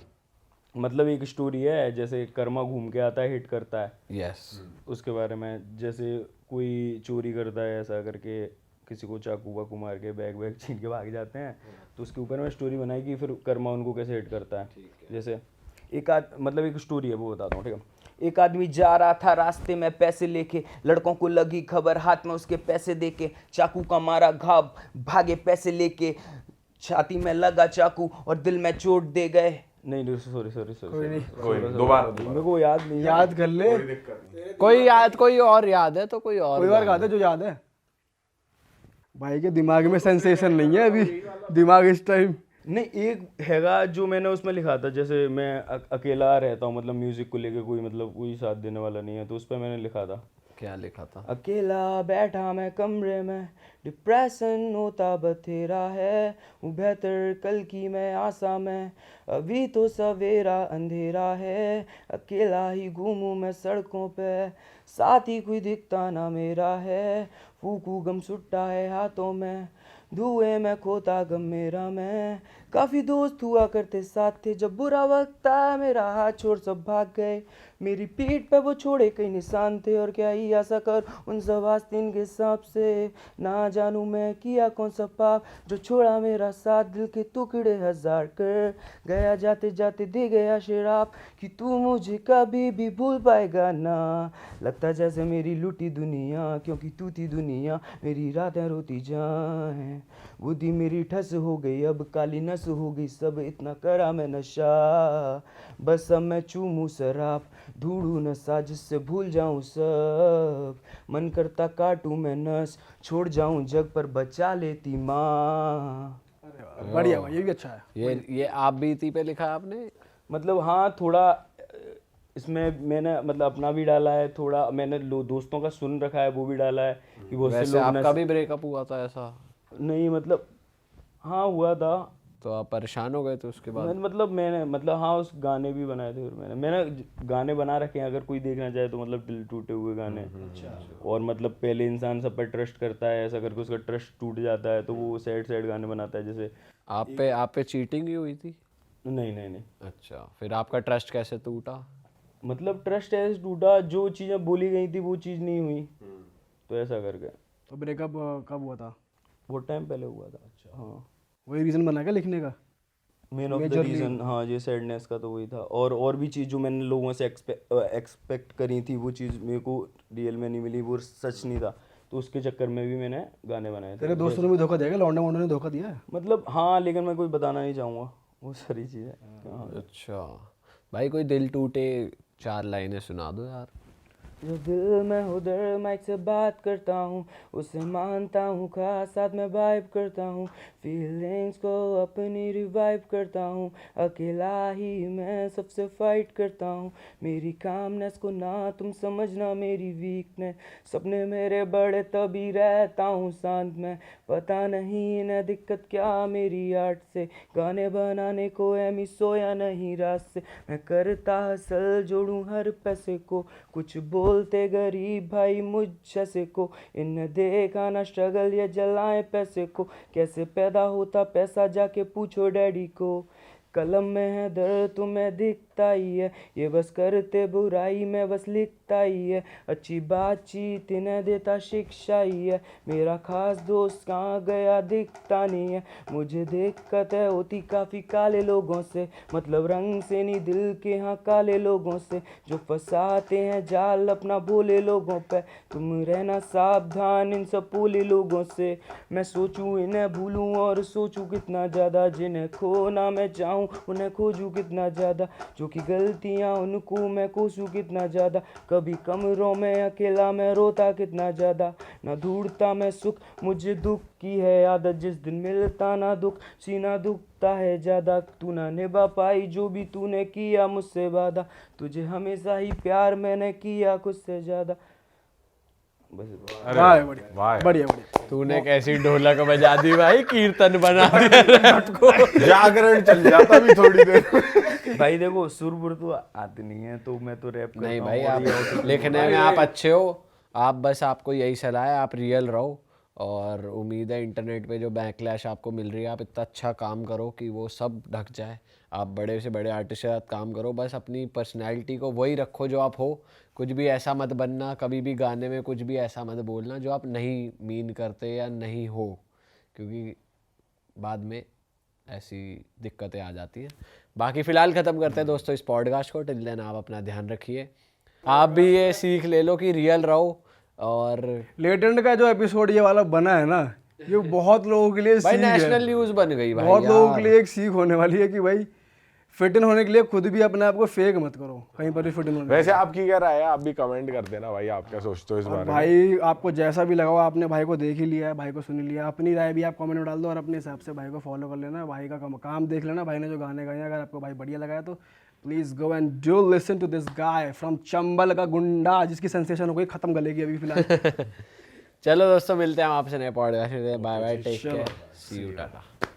Speaker 1: मतलब एक स्टोरी है, जैसे कर्मा घूम के आता है, हिट करता है,
Speaker 3: यस।
Speaker 1: उसके बारे में, जैसे कोई चोरी करता है ऐसा करके, किसी को चाकू वाकू मार के बैग छीन के भाग जाते हैं, तो उसके ऊपर में स्टोरी बनाई कि फिर कर्मा उनको कैसे हिट करता है। जैसे मतलब एक स्टोरी है, वो बताता हूँ, ठीक है। एक आदमी जा रहा था रास्ते में पैसे लेके, लड़कों को लगी खबर, हाथ में उसके पैसे देके, चाकू का मारा घाव, भागे पैसे लेके, छाती में लगा चाकू और दिल में चोट दे गए। नहीं सॉरी
Speaker 4: कोई नहीं, दोबारा
Speaker 1: मेरे को याद नहीं है।
Speaker 2: याद कर ले,
Speaker 3: कोई और याद है तो कोई और
Speaker 2: कोई और गाते जो याद है। भाई के दिमाग में सेंसेशन नहीं है अभी, दिमाग इस टाइम।
Speaker 1: नहीं, एक हैगा जो मैंने उसमें लिखा था, जैसे मैं अकेला रहता हूँ, मतलब म्यूजिक को लेके कोई साथ देने वाला नहीं है, तो उस पर मैंने लिखा था।
Speaker 3: क्या लिखा था?
Speaker 1: अकेला बैठा मैं कमरे में, डिप्रेशन होता बथेरा है, हूँ बेहतर कल की मैं आशा में, अभी तो सवेरा अंधेरा है, अकेला ही घूमूं मैं सड़कों पे, साथ ही कोई दिखता ना मेरा है, फूकू गम सुट्टा है हाथों में, धुएं में खोता गम मेरा मैं, काफ़ी दोस्त हुआ करते साथ थे, जब बुरा वक्त आया मेरा हाथ छोड़ सब भाग गए, मेरी पीठ पे वो छोड़े कई निशान थे, और क्या ही आशा कर उन सब आस्तीन के सांप से, ना जानूं मैं किया कौन सा पाप जो छोड़ा मेरा साथ, दिल के टुकड़े हजार कर गया, जाते जाते दे गया शराब कि तू मुझे कभी भी भूल पाएगा ना, लगता जैसे मेरी लूटी दुनिया, क्योंकि तू थी दुनिया, मेरी रातें रोती जाएं, बुद्धि मेरी ठस हो गई अब काली नस हो गई सब, इतना करा मैं नशा, बस अब मैं चूमूं शराब, ढूंढूं नशा जिससे भूल जाऊं सब, मन करता काटूं मैं नस, छोड़ जाऊं जग पर बचा लेती माँ।
Speaker 2: बढ़िया भाई, ये भी अच्छा है।
Speaker 3: ये आप बीती पे लिखा है आपने?
Speaker 1: मतलब हाँ, थोड़ा इसमें मैंने मतलब अपना भी डाला है, थोड़ा मैंने दोस्तों का सुन रखा है वो भी डाला है कि बहुत से
Speaker 3: वैसे
Speaker 1: लोग
Speaker 3: आपका भी ब्रेकअप हुआ था ऐसा?
Speaker 1: नहीं, मतलब हाँ हुआ था।
Speaker 3: तो आप परेशान हो गए थे उसके बाद?
Speaker 1: मैंने हाँ उस गाने भी बनाए थे, फिर मैंने गाने बना रखे हैं, अगर कोई देखना चाहे तो, मतलब दिल टूटे हुए गाने। और मतलब पहले इंसान सब पर ट्रस्ट करता है, ऐसा करके उसका ट्रस्ट टूट जाता है तो वो सैड गाने बनाता है। जैसे
Speaker 3: आप पे चीटिंग ही हुई थी?
Speaker 1: नहीं।
Speaker 3: अच्छा, फिर आपका ट्रस्ट कैसे टूटा?
Speaker 1: मतलब ट्रस्ट ऐसे टूटा, जो चीज़ें बोली गई थी वो चीज़ नहीं हुई, तो ऐसा करके।
Speaker 2: तो ब्रेकअप कब हुआ था?
Speaker 1: बहुत टाइम पहले हुआ था। अच्छा, हाँ
Speaker 2: वही रीज़न बना क्या लिखने का?
Speaker 1: मेन ऑफ द रीज़न, हाँ ये सैडनेस का तो वही था। और भी चीज़ जो मैंने लोगों से एक्सपेक्ट करी थी, वो चीज़ मेरे को रियल में नहीं मिली, वो सच नहीं था, तो उसके चक्कर में भी मैंने गाने बनाए थे।
Speaker 2: तेरे दोस्तों ने भी धोखा दिया क्या? लौंडे वोंडे ने धोखा दिया है?
Speaker 1: मतलब हाँ, लेकिन मैं कोई बताना नहीं चाहूँगा, वो सारी चीज़ें। हाँ।
Speaker 3: अच्छा भाई, कोई दिल टूटे 4 लाइनें सुना दो यार।
Speaker 1: जो दिल में उधर माइक से बात करता हूँ उसे मानता हूँ खास, साथ में वाइब करता हूँ, फीलिंग्स को अपनी रिवाइव करता हूँ, अकेला ही मैं सबसे फाइट करता हूँ, मेरी कामनेस को ना तुम समझना मेरी वीकनेस, सपने मेरे बड़े तभी रहता हूँ शांत में, पता नहीं इन्हें दिक्कत क्या मेरी आर्ट से, गाने बनाने को एमी सोया नहीं रात से, मैं करता हसल जोड़ूं हर पैसे को, कुछ बोलते गरीब भाई मुझ जैसे को, इन्हें देखा ना स्ट्रगल ये जलाएं पैसे को, कैसे पैदा होता पैसा जाके पूछो डैडी को, कलम में है दर्द तुम्हें दिखता ही है, ये बस करते बुराई में बस लिखता ही है, अच्छी बातचीत इन्हें देता शिक्षा ही है, मेरा खास दोस्त कहाँ गया दिखता नहीं है, मुझे दिक्कत है होती काफ़ी काले लोगों से, मतलब रंग से नहीं दिल के यहाँ काले लोगों से, जो फंसाते हैं जाल अपना भोले लोगों पे, तुम रहना सावधान इन सब भोले लोगों से, मैं सोचूं इन्हें भूलूं और सोचूं कितना ज़्यादा, जिन्हें खोना मैं चाहूँ उन्हें खोजूं कितना ज़्यादा, जो कि गलतियाँ उनको मैं कोसूं कितना ज़्यादा, कभी कमरों में अकेला मैं रोता कितना ज़्यादा, ना ढूंढता मैं सुख मुझे दुख की है आदत, जिस दिन मिलता ना दुख सीना दुखता है ज़्यादा, तू ना निभा पाई जो भी तूने किया मुझसे वादा, तुझे हमेशा ही प्यार मैंने किया खुद से ज़्यादा। बस
Speaker 2: वाह बढ़िया
Speaker 4: वाह
Speaker 2: बढ़िया बढ़िया।
Speaker 3: तूने कैसी ढोलक बजा दी भाई, कीर्तन बना दिया रैप को।
Speaker 4: जागरण चल जाता भी थोड़ी देर।
Speaker 1: भाई देखो सुर बुर तो आती नहीं है तो मैं तो रैप करता
Speaker 3: नहीं
Speaker 1: हूँ
Speaker 3: भाई,
Speaker 1: और
Speaker 3: आप
Speaker 1: ये
Speaker 3: लिखने में आप अच्छे हो, आप बस आपको यही सलाह है, आप रियल रहो, और उम्मीद है इंटरनेट पे जो बैकलैश आपको मिल रही है आप इतना अच्छा काम करो कि वो सब ढक जाए, आप बड़े से बड़े आर्टिस्ट के साथ काम करो, बस अपनी पर्सनैलिटी को वही रखो जो आप हो, कुछ भी ऐसा मत बनना, कभी भी गाने में कुछ भी ऐसा मत बोलना जो आप नहीं मीन करते या नहीं हो, क्योंकि बाद में ऐसी दिक्कतें आ जाती हैं। बाकी फ़िलहाल ख़त्म करते हैं दोस्तों इस पॉडकास्ट को, टिल देन आप अपना ध्यान रखिए, आप भी ये सीख ले लो कि रियल रहो, और
Speaker 2: लेटेंट का जो एपिसोड ये वाला बना है ना, ये बहुत लोगों के लिए
Speaker 3: भाई
Speaker 2: सीख है,
Speaker 3: नेशनल न्यूज़ बन गई भाई
Speaker 2: बहुत लोगों के
Speaker 3: यार।
Speaker 2: लिए एक सीख होने वाली है कि भाई फिट इन होने के लिए खुद भी अपने आप को फेक मत करो कहीं पर भी फिट इन होने।
Speaker 4: वैसे आपकी क्या राय है, आप भी कमेंट कर देना भाई, आप क्या सोचते हो इस बारे में।
Speaker 2: भाई आपको जैसा भी लगा हो, आपने भाई को देख ही लिया है, भाई को सुन ही लिया, अपनी राय भी आप कमेंट में डाल दो और अपने हिसाब से भाई को फॉलो कर लेना, भाई का काम देख लेना, भाई ने जो गाने गाए हैं अगर आपको भाई बढ़िया लगा है तो please go and do listen to this guy from Chambal का गुंडा, जिसकी सेंसेशन हो गई खत्म गलेगी अभी फिलहाल।
Speaker 3: चलो दोस्तों, मिलते हैं हम आपसे नए पॉडकास्ट में, bye bye, take care, see you, Tata.